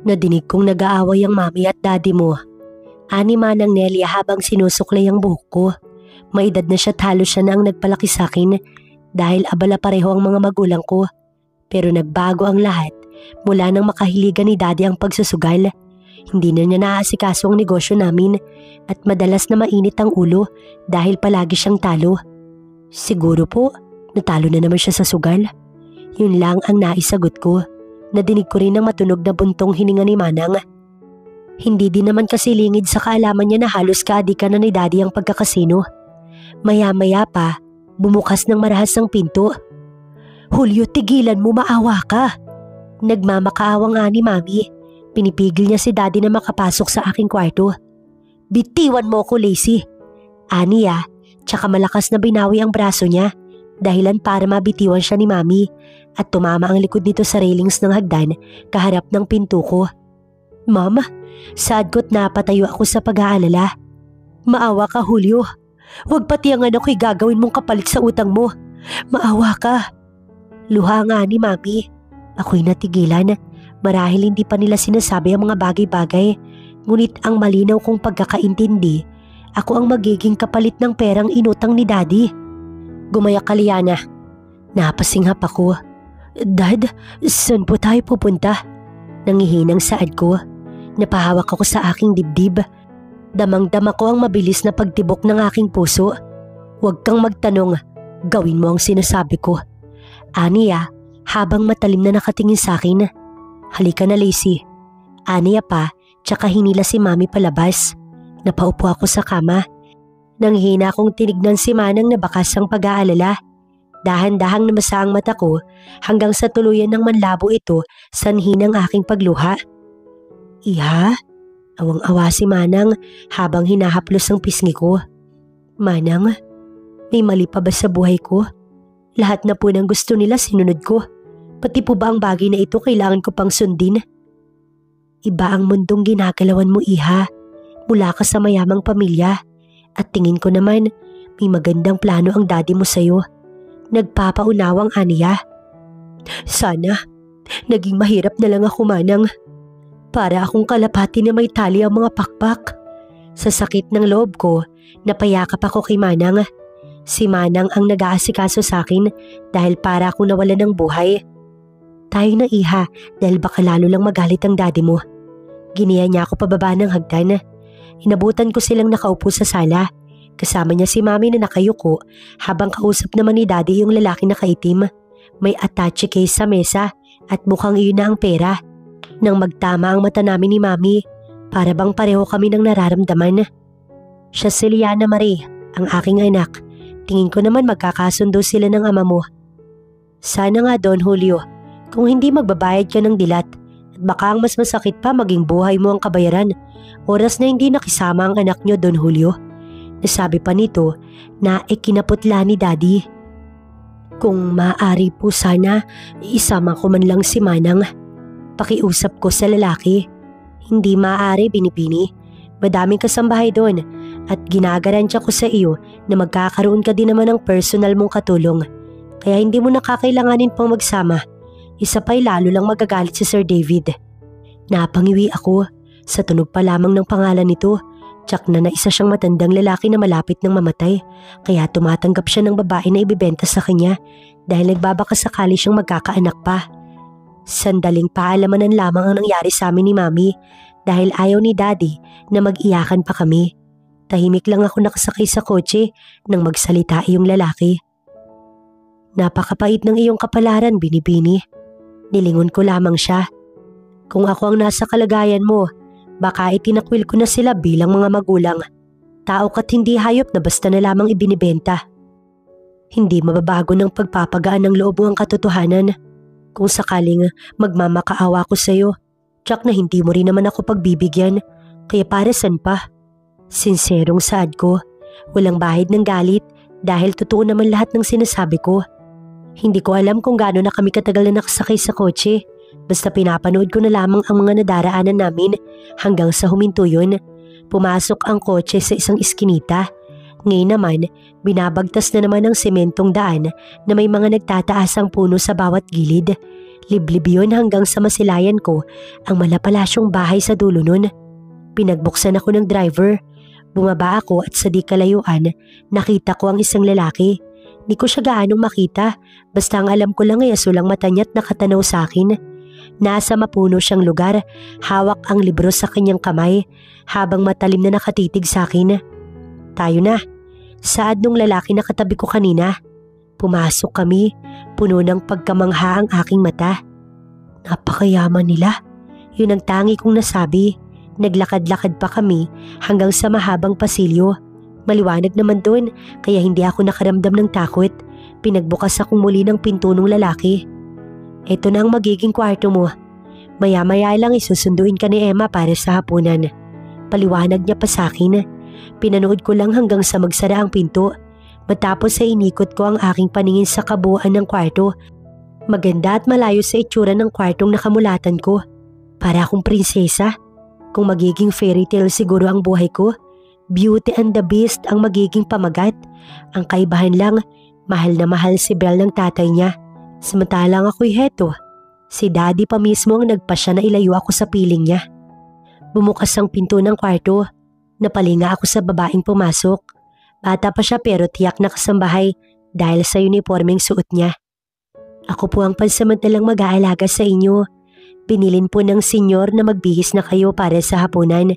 Nadinig kong nag-aaway ang mami at daddy mo. Ani Manang Nelia habang sinusuklay ang buhok ko. May edad na siya at halos siya na ang nagpalaki sa akin dahil abala pareho ang mga magulang ko. Pero nagbago ang lahat mula nang makahiligan ni daddy ang pagsusugal. Hindi na niya naaasikaso ang negosyo namin at madalas na mainit ang ulo dahil palagi siyang talo. Siguro po, natalo na naman siya sa sugal. Yun lang ang naisagot ko. Nadinig ko rin ang matunog na buntong hininga ni Manang. Hindi din naman kasi lingid sa kaalaman niya na halos kaadikan na ni daddy ang pagkakasino. Maya-maya pa, bumukas ng marahas ang pinto. Julio, tigilan mo, maawa ka. Nagmamakaawa nga ni mami. Pinipigil niya si daddy na makapasok sa aking kwarto. Bitiwan mo ko, Lacey. Aniya, tsaka malakas na binawi ang braso niya. Dahilan para mabitiwan siya ni mami at tumama ang likod nito sa railings ng hagdan kaharap ng pinto ko. Mama, sad ko't napatayo ako sa pag-aalala. Maawa ka, Julio. Huwag pati ang anak ko'y gagawin mong kapalit sa utang mo. Maawa ka. Luha nga ni mami. Ako'y natigilan. Marahil hindi pa nila sinasabi ang mga bagay-bagay. Ngunit ang malinaw kong pagkakaintindi, ako ang magiging kapalit ng perang inutang ni daddy. Gumaya ka, Liana. Napasinghap ako. Dad, saan po tayo pupunta? Nangihinang saad ko. Napahawak ako sa aking dibdib. Damang-dama ko ang mabilis na pagtibok ng aking puso. Huwag kang magtanong. Gawin mo ang sinasabi ko. Aniya, habang matalim na nakatingin sa akin. Halika na, Lacey. Aniya pa, tsaka hinila si mami palabas. Napaupo ako sa kama. Nanghina akong tinignan si Manang na bakas ang pag-aalala. Dahan-dahang namasa ang mata ko hanggang sa tuluyan ng manlabo ito sanhi ng aking pagluha. Iha? Awang-awa si Manang habang hinahaplos ang pisngi ko. Manang, may mali pa ba sa buhay ko? Lahat na po ng gusto nila sinunod ko. Pati po ba ang bagay na ito kailangan ko pang sundin? Iba ang mundong ginagalawan mo, Iha. Mula ka sa mayamang pamilya. At tingin ko naman, may magandang plano ang daddy mo sa'yo. Nagpapaunawang Aniya. Sana, naging mahirap na lang ako, Manang. Para akong kalapati na may tali ang mga pakpak. Sa sakit ng loob ko, napayakap ako kay Manang. Si Manang ang nag-aasikaso sa akin dahil para akong nawalan ng buhay. Tayo na, Iha, dahil baka lalo lang magalit ang daddy mo. Giniya niya ako pababa ng hagdan. Inabutan ko silang nakaupo sa sala. Kasama niya si mami na nakayuko habang kausap naman ni daddy yung lalaki na kaitim. May attache case sa mesa at mukhang iyon na ang pera. Nang magtama ang mata namin ni mami, para bang pareho kami ng nararamdaman. Siya si Liana Marie, ang aking anak. Tingin ko naman magkakasundo sila ng ama mo. Sana nga, Don Julio, kung hindi magbabayad ka ng dilat. At baka ang mas masakit pa maging buhay mo ang kabayaran. Oras na hindi nakisama ang anak niyo, Don Julio. Nasabi pa nito na ikinaputla ni daddy. Kung maaari po sana, isama ko man lang si Manang. Pakiusap ko sa lalaki. Hindi maaari, Binibini. Madaming kasambahay doon at ginagaransya ko sa iyo na magkakaroon ka din naman ng personal mong katulong. Kaya hindi mo nakakailanganin pang magsama. Isa pa'y lalo lang magagalit si Sir David. Napangiwi ako. Sa tunog pa lamang ng pangalan nito, tsak na isa siyang matandang lalaki na malapit ng mamatay, kaya tumatanggap siya ng babae na ibibenta sa kanya dahil nagbabaka sakali siyang magkakaanak pa. Sandaling paalamanan lamang ang nangyari sa amin ni Mami dahil ayaw ni Daddy na mag-iyakan pa kami. Tahimik lang ako nakasakay sa kotse nang magsalita iyong lalaki. Napakapait ng iyong kapalaran, Binibini. Nilingon ko lamang siya. Kung ako ang nasa kalagayan mo, baka itinakwil ko na sila bilang mga magulang. Tao ka't hindi hayop na basta na lamang ibinibenta. Hindi mababago ng pagpapagaan ng loob mo ang katotohanan. Kung sakaling magmamakaawa ko sa iyo, tsak na hindi mo rin naman ako pagbibigyan, kaya para san pa? Sinserong saad ko, walang bahid ng galit dahil totoo naman lahat ng sinasabi ko. Hindi ko alam kung gaano na kami katagal na nakasakay sa kotse, basta pinapanood ko na lamang ang mga nadaraanan namin hanggang sa huminto yun. Pumasok ang kotse sa isang iskinita. Ngayon naman, binabagtas na naman ang sementong daan na may mga nagtataasang puno sa bawat gilid. Liblib yun hanggang sa masilayan ko ang malapalasyong bahay sa dulo nun. Pinagbuksan ako ng driver. Bumaba ako at sa di kalayuan, nakita ko ang isang lalaki. Di ko siya gaanong makita, basta ang alam ko lang ay asulang mata niya at nakatanaw sa akin. Nasa mapuno siyang lugar, hawak ang libro sa kanyang kamay, habang matalim na nakatitig sa akin. Tayo na. Saad nung lalaki na katabi ko kanina. Pumasok kami, puno ng pagkamangha ang aking mata. Napakayaman nila. Yun ang tangi kong nasabi. Naglakad-lakad pa kami hanggang sa mahabang pasilyo. Maliwanag naman doon kaya hindi ako nakaramdam ng takot. Pinagbukas akong muli ng pinto ng lalaki. Ito na ang magiging kwarto mo. Maya-maya lang isusunduin ka ni Emma para sa hapunan. Paliwanag niya pa sa akin. Pinanood ko lang hanggang sa magsara ang pinto. Matapos ay inikot ko ang aking paningin sa kabuuan ng kwarto. Maganda at malayo sa itsura ng kwartong nakamulatan ko. Para akong prinsesa. Kung magiging fairy tale siguro ang buhay ko, Beauty and the Beast ang magiging pamagat. Ang kaibahan lang, mahal na mahal si Belle ng tatay niya. Samantalang ako'y heto. Si Daddy pa mismo ang nagpasya na ilayo ako sa piling niya. Bumukas ang pinto ng kwarto. Napalinga ako sa babaeng pumasok. Bata pa siya pero tiyak na kasambahay dahil sa uniformeng suot niya. Ako po ang pansamantalang mag-aalaga sa inyo. Pinilin po ng senyor na magbihis na kayo para sa hapunan.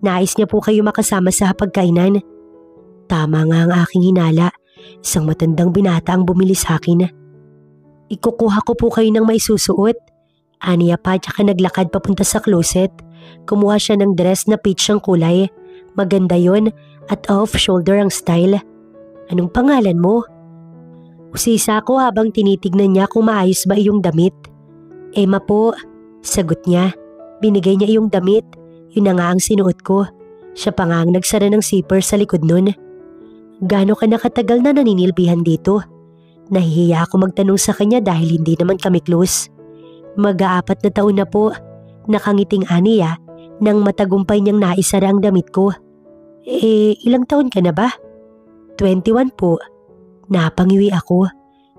Nais niya po kayo makasama sa hapagkainan. Tama nga ang aking hinala. Isang matandang binata ang bumili sa akin. Ikukuha ko po kayo ng maisusuot. Aniya pa tsaka naglakad papunta sa closet. Kumuha siya ng dress na peach ang kulay. Maganda yon at off-shoulder ang style. Anong pangalan mo? Usisa ko habang tinitignan niya kung maayos ba iyong damit. Emma po. Sagot niya. Binigay niya iyong damit. Yun na nga ang sinuot ko. Siya pa nga ang nagsara ng zipper sa likod nun. Gaano ka nakatagal na naninilbihan dito? Nahihiya ako magtanong sa kanya dahil hindi naman kami close. Mag-4 na taon na po. Nakangiting aniya nang matagumpay niyang naisara ang damit ko. Ilang taon ka na ba? 21 po. Napangiwi ako.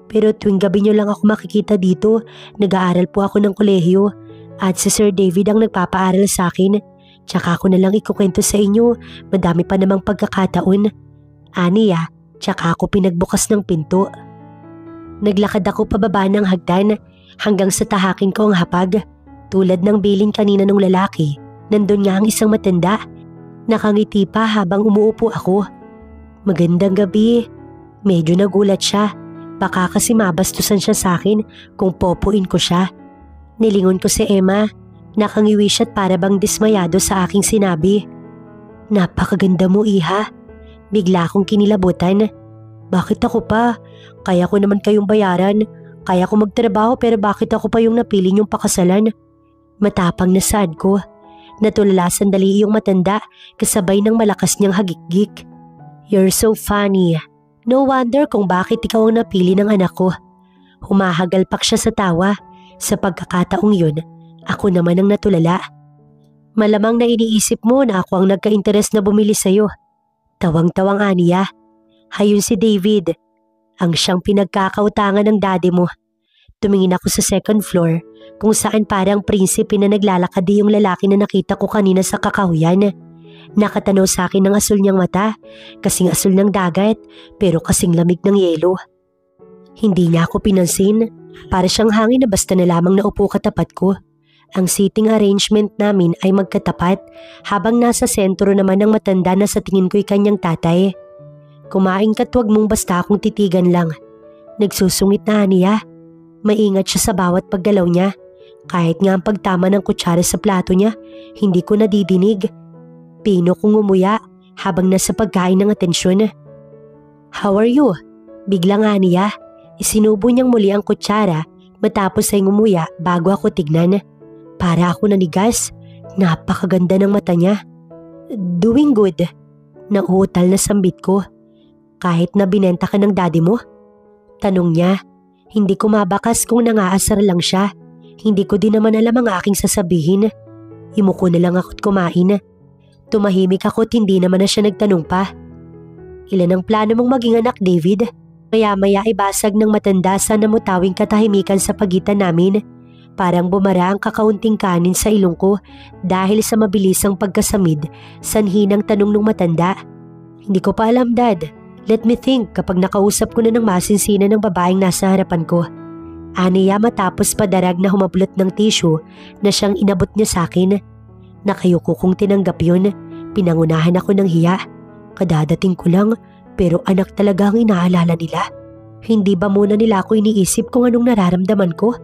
Pero tuwing gabi niyo lang ako makikita dito. Nag-aaral po ako ng kolehiyo. At si Sir David ang nagpapaaral sa akin. Tsaka ako na lang ikukwento sa inyo. Madami pa namang pagkakataon. Aniya, tsaka ako pinagbukas ng pinto. Naglakad ako pababa ng hagdan hanggang sa tahakin ko ang hapag. Tulad ng bilin kanina ng lalaki, nandun nga ang isang matanda. Nakangiti pa habang umuupo ako. Magandang gabi. Medyo nagulat siya. Baka kasi mabastusan siya sa akin kung popuin ko siya. Nilingon ko si Emma. Nakangiwi siya't para bang dismayado sa aking sinabi. Napakaganda mo, iha. Bigla akong kinilabutan. Bakit ako pa? Kaya ko naman kayong bayaran. Kaya ko magtrabaho pero bakit ako pa yung napili niyong pakasalan? Matapang na saad ko. Natulala sandali iyong matanda kasabay ng malakas niyang hagikgik. You're so funny. No wonder kung bakit ikaw ang napili ng anak ko. Humahagalpak siya sa tawa. Sa pagkakataong yun, ako naman ang natulala. Malamang na iniisip mo na ako ang nagka-interes na bumili sa'yo. Tawang-tawang aniya. Hayun si David. Ang siyang pinagkakautangan ng daddy mo. Tumingin ako sa second floor kung saan parang prinsipe na naglalakad yung lalaki na nakita ko kanina sa kakahuyan. Nakatanaw sa akin ng asul niyang mata, kasing asul ng dagat pero kasing lamig ng yelo. Hindi niya ako pinansin. Para siyang hangin na basta na lamang naupo katapat ko. Ang seating arrangement namin ay magkatapat habang nasa sentro naman ng matanda na sa tingin ko'y kanyang tatay. Kumain ka't wag mong basta akong titigan lang. Nagsusungit na niya. Maingat siya sa bawat paggalaw niya. Kahit nga ang pagtama ng kutsara sa plato niya, hindi ko nadidinig. Pino kong umuya habang nasa pagkain ng atensyon. How are you? Bigla nga niya. Isinubo niyang muli ang kutsara matapos ay ngumuya bago ako tignan. Para ako nanigas. Napakaganda ng mata niya. Doing good. Nauutal na sambit ko. Kahit na binenta ka ng daddy mo? Tanong niya. Hindi ko mabakas kung nangaasar lang siya. Hindi ko din naman alam ang aking sasabihin. Imuko na lang ako't kumain. Tumahimik ako't hindi naman na siya nagtanong pa. Ilan ang plano mong maging anak, David? Maya-maya ay basag ng matanda sa namutawing katahimikan sa pagitan namin. Parang bumara ang kakaunting kanin sa ilong ko dahil sa mabilisang pagkasamid, sanhi ng tanong ng matanda. Hindi ko pa alam, Dad. Let me think kapag nakausap ko na ng masinsinan ng babaeng nasa harapan ko. Aniya matapos padarag na humablot ng tissue na siyang inabot niya sa akin. Nakayuko kong tinanggap yun. Pinangunahan ako ng hiya. Kadadating ko lang pero anak talaga ang inaalala nila. Hindi ba muna nila ako iniisip kung anong nararamdaman ko?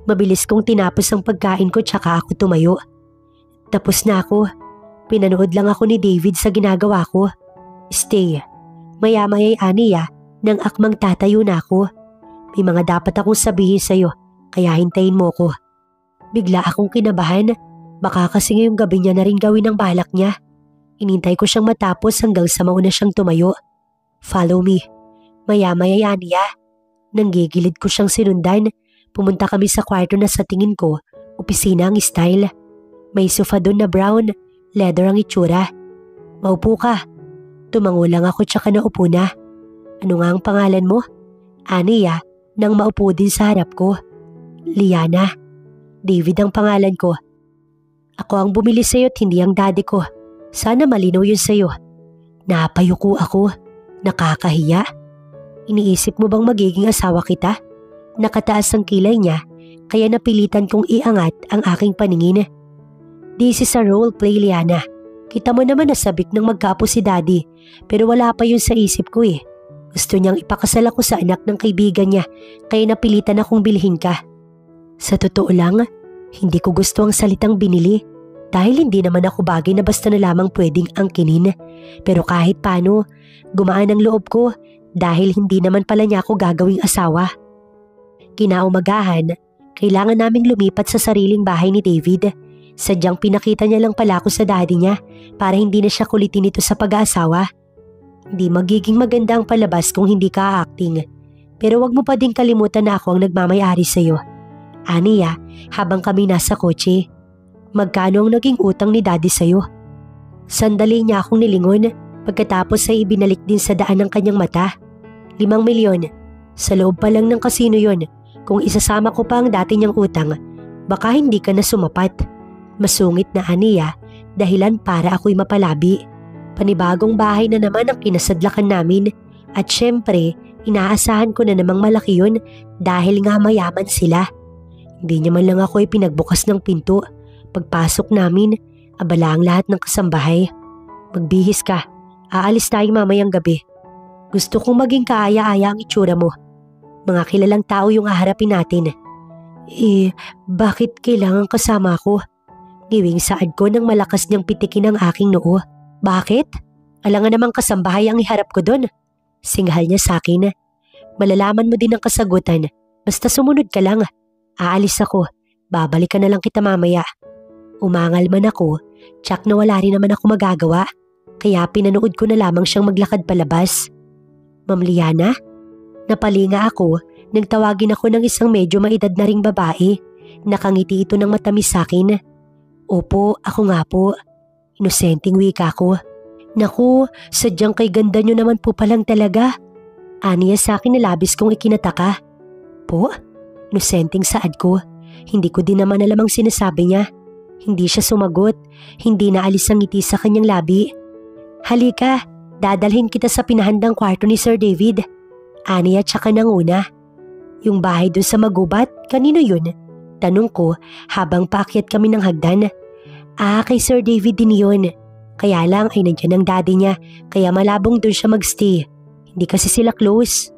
Mabilis kong tinapos ang pagkain ko tsaka ako tumayo. Tapos na ako. Pinanood lang ako ni David sa ginagawa ko. Stay. Maya-maya'y Aniya nang akmang tatayo na ako. May mga dapat akong sabihin sa'yo kaya hintayin mo ko. Bigla akong kinabahan. Baka kasi ngayong gabi niya na rin gawin ang balak niya. Inintay ko siyang matapos hanggang sa mauna siyang tumayo. Follow me. Maya-maya'y Aniya. Nang gigilid ko siyang sinundan. Pumunta kami sa kwarto na sa tingin ko, opisina ang style. May sofa doon na brown, leather ang itsura. Maupo ka. Tumango lang ako tsaka naupo na. Ano nga ang pangalan mo? Aniya, nang maupo din sa harap ko. Liana. David ang pangalan ko. Ako ang bumili sa'yo at hindi ang daddy ko. Sana malinaw yun sa'yo. Napayuko ako. Nakakahiya. Iniisip mo bang magiging asawa kita? Nakataas ang kilay niya kaya napilitan kong iangat ang aking paningin. This is a role play, Liana. Kita mo naman nasabik ng magkapo si Daddy pero wala pa yun sa isip ko eh. Gusto niyang ipakasal ako sa anak ng kaibigan niya kaya napilitan akong bilhin ka. Sa totoo lang, hindi ko gusto ang salitang binili dahil hindi naman ako bagay na basta na lamang pwedeng angkinin. Pero kahit paano, gumaan ang loob ko dahil hindi naman pala niya ako gagawing asawa. Kinaumagahan, kailangan naming lumipat sa sariling bahay ni David. Sadyang pinakita niya lang pala ako sa daddy niya para hindi na siya kulitin ito sa pag-aasawa. Hindi magiging maganda ang palabas kung hindi ka acting. Pero wag mo pa din kalimutan na ako ang nagmamayari sa'yo. Aniya, habang kami nasa kotse. Magkano ang naging utang ni daddy sa'yo? Sandali niya akong nilingon pagkatapos ay ibinalik din sa daan ng kanyang mata. 5 milyon. Sa loob pa lang ng kasino yon. Kung isasama ko pa ang dati niyang utang, baka hindi ka na sumapat. Masungit na Aniya, dahilan para ako'y mapalabi. Panibagong bahay na naman ang kinasadlakan namin at syempre, inaasahan ko na namang malaki yun dahil nga mayaman sila. Hindi niya man lang ako pinagbukas ng pinto. Pagpasok namin, abala ang lahat ng kasambahay. Magbihis ka, aalis tayo mamayang gabi. Gusto kong maging kaaya-aya ang itsura mo. Mga kilalang tao yung haharapin natin. Bakit kailangan kasama ako? Ngiwing saad ko nang malakas niyang pitikin ang aking noo. Bakit? Alangan namang kasambahay ang iharap ko doon. Singhal niya sa akin. Malalaman mo din ang kasagutan. Basta sumunod ka lang. Aalis ako. Babalikan na lang kita mamaya. Umangal man ako, tsak na wala rin naman ako magagawa. Kaya pinanood ko na lamang siyang maglakad palabas. Ma'am Liana? Napalinga ako nang tawagin ako ng isang medyo maedad na ring babae. Nakangiti ito ng matamis sa akin. Opo, ako nga po. Inosenteng wika ko. Naku, sadyang kay ganda nyo naman po palang talaga. Aniya sa akin na labis kong ikinataka. Po? Inosenteng saad ko. Hindi ko din naman alam ang sinasabi niya. Hindi siya sumagot. Hindi naalis ang ngiti sa kanyang labi. Halika, dadalhin kita sa pinahandang kwarto ni Sir David. Aniya tsaka nanguna. Yung bahay doon sa magubat, kanino yun? Tanong ko habang paakyat kami ng hagdan. Kay Sir David din yun. Kaya lang ay nandiyan ang daddy niya kaya malabong doon siya magstay. Hindi kasi sila close.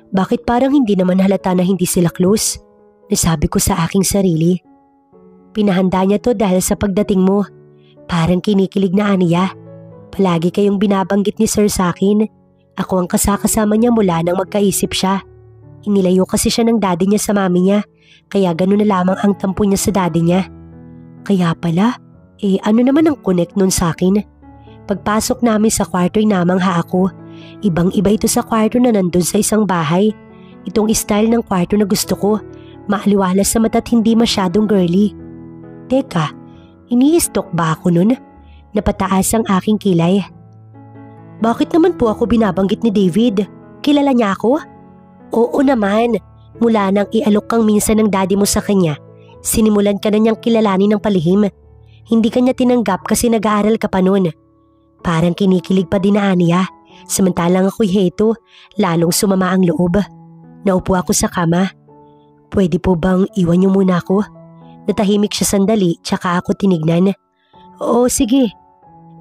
Bakit parang hindi naman halata na hindi sila close? Nasabi ko sa aking sarili. Pinahanda niya to dahil sa pagdating mo. Parang kinikilig na Aniya. Palagi kayong binabanggit ni Sir sa akin. Ako ang kasakasama niya mula nang magkaisip siya. Inilayo kasi siya ng daddy niya sa mami niya. Kaya gano'n na lamang ang tampo niya sa daddy niya. Kaya pala, ano naman ang connect nun sa akin? Pagpasok namin sa kwarto ay namangha ako. Ibang-iba ito sa kwarto na nandun sa isang bahay. Itong style ng kwarto na gusto ko. Maaliwalas sa mata at hindi masyadong girly. Teka, ini-stalk ba ako nun? Napataas ang aking kilay. Bakit naman po ako binabanggit ni David? Kilala niya ako? Oo naman. Mula nang ialok kang minsan ng daddy mo sa kanya, Sinimulan ka na niyang kilalanin ng palihim. Hindi ka niya tinanggap kasi nag-aaral ka pa noon. Parang kinikilig pa din na Ania, samantalang ako'y heto, lalong sumama ang loob. Naupo ako sa kama. Pwede po bang iwan niyo muna ako? Natahimik siya sandali tsaka ako tinignan. Oo sige.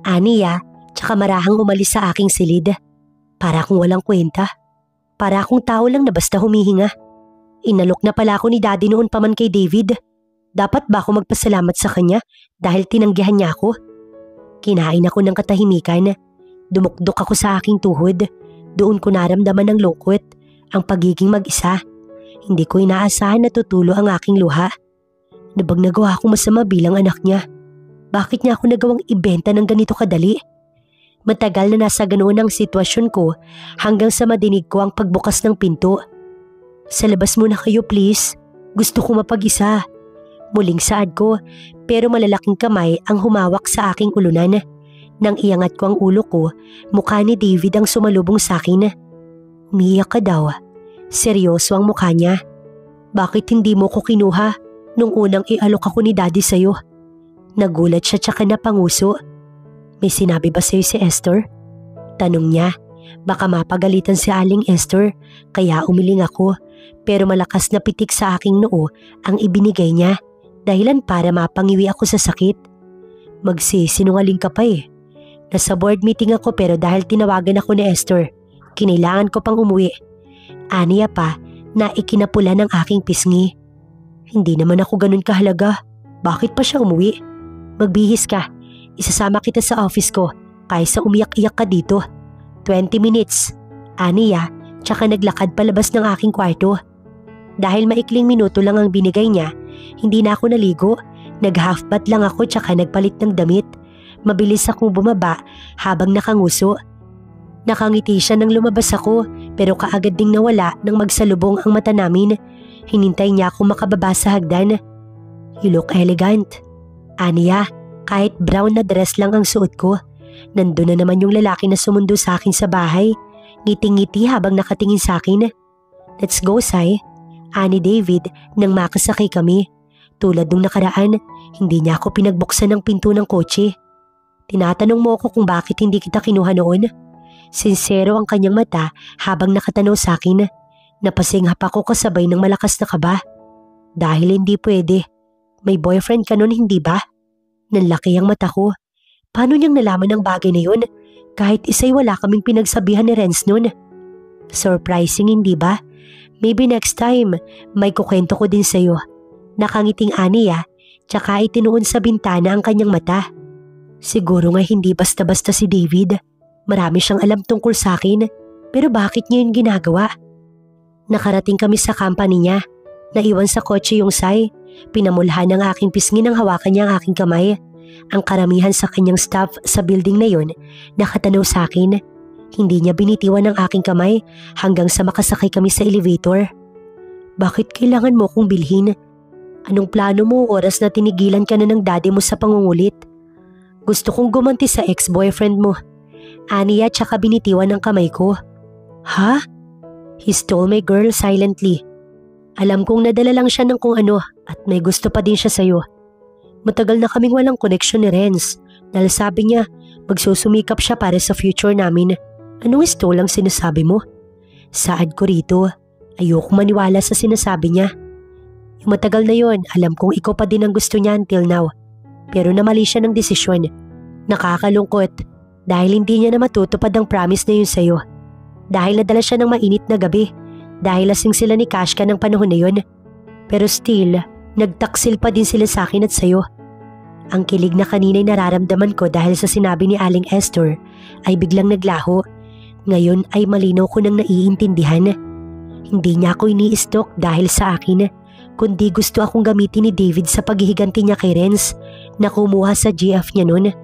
Ania, tsaka marahang umalis sa aking silid. Para akong walang kwenta. Para akong tao lang na basta humihinga. Inalok na pala ako ni Daddy noon pa man kay David. Dapat ba ako magpasalamat sa kanya dahil tinanggihan niya ako? Kinain ako ng katahimikan. Dumukdok ako sa aking tuhod. Doon ko naramdaman ang lungkot, ang pagiging mag-isa. Hindi ko inaasahan na tutulo ang aking luha. Nabag nagawa akong masama bilang anak niya. Bakit niya ako nagawang ibenta ng ganito kadali? Matagal na nasa ganoon ang sitwasyon ko hanggang sa madinig ko ang pagbukas ng pinto. Sa labas muna kayo please. Gusto ko mapag-isa. Muling saad ko pero malalaking kamay ang humawak sa aking ulunan. Nang iangat ko ang ulo ko, mukha ni David ang sumalubong sa akin. Umiiyak ka daw. Seryoso ang mukha niya. Bakit hindi mo ko kinuha nung unang ialok ako ni Daddy sa'yo? Nagulat siya tsaka napanguso. May sinabi ba sa'yo si Esther? Tanong niya. Baka mapagalitan si Aling Esther kaya umiling ako pero malakas na pitik sa aking noo ang ibinigay niya dahilan para mapangiwi ako sa sakit. Magsisinungaling ka pa eh. Nasa board meeting ako pero dahil tinawagan ako ni Esther, kinailangan ko pang umuwi. Aniya pa na ikinapula ng aking pisngi. Hindi naman ako ganun kahalaga. Bakit pa siya umuwi? Magbihis ka. Isasama kita sa office ko kaysa umiyak-iyak ka dito. 20 minutes. Aniya, tsaka naglakad palabas ng aking kwarto. Dahil maikling minuto lang ang binigay niya, hindi na ako naligo. Nag-half bath lang ako tsaka nagpalit ng damit. Mabilis akong bumaba habang nakanguso. Nakangiti siya nang lumabas ako pero kaagad ding nawala nang magsalubong ang mata namin. Hinintay niya akong makababa sa hagdan. You look elegant. Aniya, kahit brown na dress lang ang suot ko. Nandun na naman yung lalaki na sumundo sa akin sa bahay. Ngiting-ngiti habang nakatingin sa akin. Let's go, Sai. Ani David nang makasakay kami. Tulad nung nakaraan, hindi niya ako pinagbuksan ng pinto ng kotse. Tinatanong mo ako kung bakit hindi kita kinuha noon. Sinsero ang kanyang mata habang nakatanaw sa akin. Napasinghap ako kasabay ng malakas na kaba. Dahil hindi pwede. May boyfriend ka noon, hindi ba? Nanlaki ang mata ko. Paano niyang nalaman ang bagay na yun? Kahit isa'y wala kaming pinagsabihan ni Renz noon. Surprising, hindi ba? Maybe next time, may kukwento ko din sa'yo. Nakangiting Aniya, tsaka itinuon sa bintana ang kanyang mata. Siguro nga hindi basta-basta si David. Marami siyang alam tungkol sa akin, pero bakit niya yun ginagawa? Nakarating kami sa company niya. Naiwan sa kotse yung Sai. Pinamulhan ng aking pisngi nang hawakan niya ang aking kamay. Ang karamihan sa kanyang staff sa building na yun nakatanaw sa akin. Hindi niya binitiwan ang aking kamay hanggang sa makasakay kami sa elevator. Bakit kailangan mo kong bilhin? Anong plano mo oras na tinigilan ka na ng daddy mo sa pangungulit? Gusto kong gumanti sa ex-boyfriend mo. Aniya tsaka binitiwan ang kamay ko. Ha? He stole my girl silently. Alam kong nadala lang siya ng kung ano at may gusto pa din siya sa'yo. Matagal na kaming walang connection ni Renz dahil sabi niya magsusumikap siya para sa future namin. Anong stole ang sinasabi mo? Saad ko rito. Ayoko maniwala sa sinasabi niya. Yung matagal na yon, alam kong ikaw pa din ang gusto niya until now. Pero namali siya ng desisyon. Nakakalungkot dahil hindi niya na matutupad ang promise na yun sa'yo. Dahil nadala siya ng mainit na gabi. Dahil lasing sila ni Kashka ng panahon na yun. Pero still, nagtaksil pa din sila sa akin at sa'yo. Ang kilig na kanina'y nararamdaman ko dahil sa sinabi ni Aling Esther ay biglang naglaho. Ngayon ay malinaw ko nang naiintindihan. Hindi niya ako ini-stalk dahil sa akin, kundi gusto akong gamitin ni David sa paghihiganti niya kay Renz na kumuha sa GF niya noon.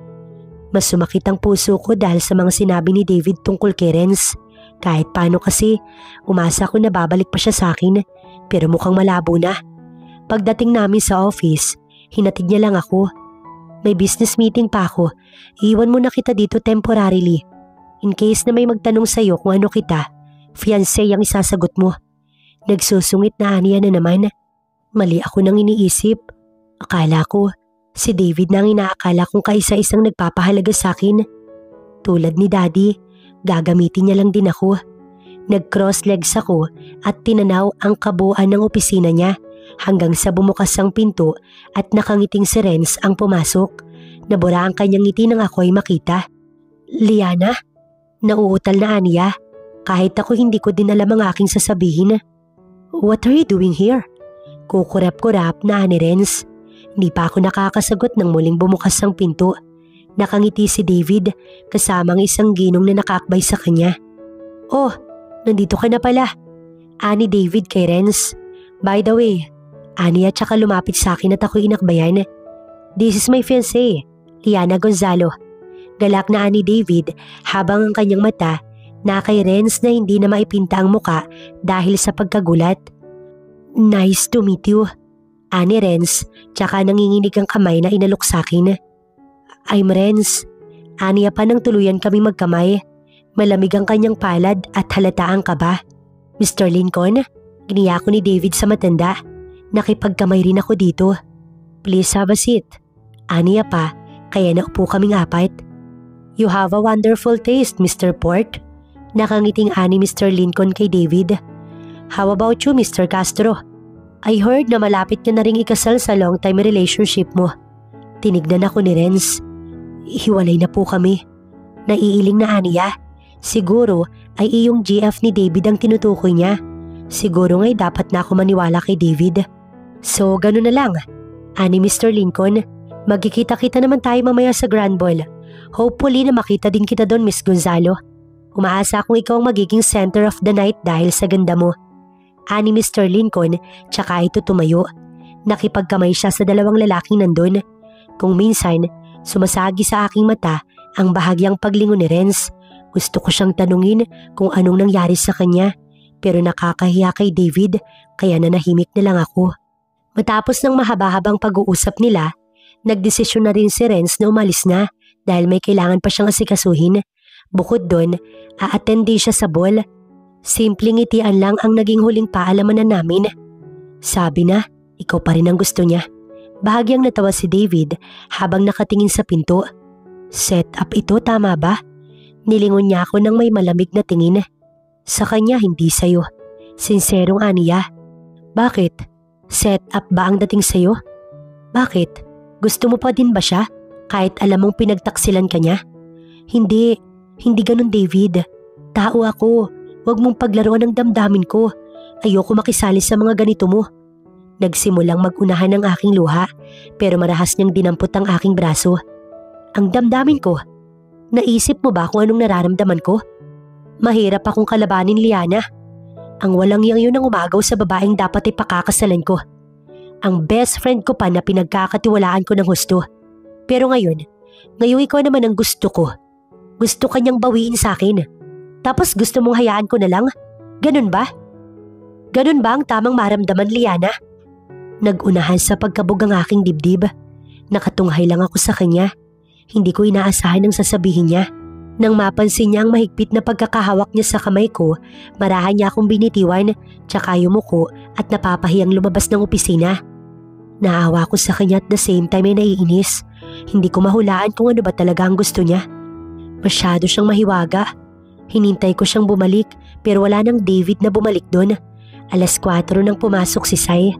Mas sumakit ang puso ko dahil sa mga sinabi ni David tungkol kay Renz. Kahit paano kasi, umasa ko na babalik pa siya sa akin, pero mukhang malabo na. Pagdating namin sa office, hinatid niya lang ako. May business meeting pa ako, iwan mo na kita dito temporarily. In case na may magtanong sa'yo kung ano kita, fiancé ang isasagot mo. Nagsusungit na Aniya na naman. Mali ako nang iniisip. Akala ko, si David na ang inaakala kong kaisa-isang nagpapahalaga sa akin. Tulad ni Daddy, gagamitin niya lang din ako. Nag-cross legs ako at tinanaw ang kabuuan ng opisina niya hanggang sa bumukas ang pinto at nakangiting si Renz ang pumasok. Nabura ang kanyang ngiti nang ako ay makita. Liana? Nauutal na aniya. Kahit ako hindi ko din alam ang aking sasabihin. What are you doing here? Kukurap-kurap na ani Renz. Hindi pa ako nakakasagot nang muling bumukas ang pinto. Nakangiti si David kasama ang isang ginong na nakakbay sa kanya. Oh, nandito ka na pala. Ani David kay Renz. By the way, ani at saka lumapit sa akin at ako'y inakbayan. This is my fiancé, Liana Gonzalo. Galak na ani David habang ang kanyang mata na kay Renz na hindi na maipinta ang muka dahil sa pagkagulat. Nice to meet you, ani Renz, tsaka nanginginig ang kamay na inalok sa akin. I'm Renz. Aniya pa nang tuluyan kami magkamay. Malamig ang kanyang palad at halata ang kaba. Mr. Lincoln, giniya ko ni David sa matanda. Nakipagkamay rin ako dito. Please have a seat. Aniya pa, kaya naupo kaming apat. You have a wonderful taste, Mr. Port. Nakangiting ani Mr. Lincoln kay David. How about you, Mr. Castro? I heard na malapit ka na ring ikasal sa long-time relationship mo. Tinignan ako ni Renz. Hiwalay na po kami. Naiiling na aniya. Siguro ay iyong GF ni David ang tinutukoy niya. Siguro nga'y dapat na ako maniwala kay David. So gano'n na lang. Ani Mr. Lincoln, magkikita-kita naman tayo mamaya sa Grand Ball. Hopefully na makita din kita doon, Miss Gonzalo. Umaasa akong ikaw ang magiging center of the night dahil sa ganda mo. Ani Mr. Lincoln, tsaka ito tumayo. Nakipagkamay siya sa dalawang lalaking nandun. Kung minsan, sumasagi sa aking mata ang bahagyang paglingon ni Renz. Gusto ko siyang tanungin kung anong nangyari sa kanya, pero nakakahiya kay David kaya nanahimik na lang ako. Matapos ng mahaba-habang pag-uusap nila, nagdesisyon na rin si Renz na umalis na dahil may kailangan pa siyang asikasuhin. Bukod doon, a-attend din siya sa ball. Simpleng ngitian lang ang naging huling paalamanan namin. Sabi na, ikaw pa rin ang gusto niya. Bahagyang natawa si David habang nakatingin sa pinto. Set up ito, tama ba? Nilingon niya ako ng may malamig na tingin. Sa kanya, hindi sa'yo. Sinserong aniya. Bakit? Set up ba ang dating sa'yo? Bakit? Gusto mo pa din ba siya? Kahit alam mong pinagtaksilan ka niya? Hindi ganun, David. Tao ako. Huwag mong paglaruan ng damdamin ko. Ayoko makisali sa mga ganito mo. Nagsimulang magunahan ang aking luha pero marahas niyang dinampot ang aking braso. Ang damdamin ko? Naisip mo ba kung anong nararamdaman ko? Mahirap akong kalabanin, Liana. Ang walang yang yun ang umagaw sa babaeng dapat ipakakasalan ko. Ang best friend ko pa na pinagkakatiwalaan ko ng husto. Pero ngayon ikaw naman ang gusto ko. Gusto kanyang bawiin sa akin. Tapos gusto mong hayaan ko na lang? Ganun ba? Ganun ba ang tamang maramdaman, Liana? Nagunahan sa pagkabog ang aking dibdib. Nakatunghay lang ako sa kanya. Hindi ko inaasahan ang sasabihin niya. Nang mapansin niya ang mahigpit na pagkakahawak niya sa kamay ko, marahan niya akong binitiwan, tsaka yumuko at napapahiyang lumabas ng opisina. Naawa ko sa kanya at the same time ay naiinis. Hindi ko mahulaan kung ano ba talaga ang gusto niya. Masyado siyang mahiwaga. Hinintay ko siyang bumalik pero wala nang David na bumalik doon. 4:00 nang pumasok si Sai.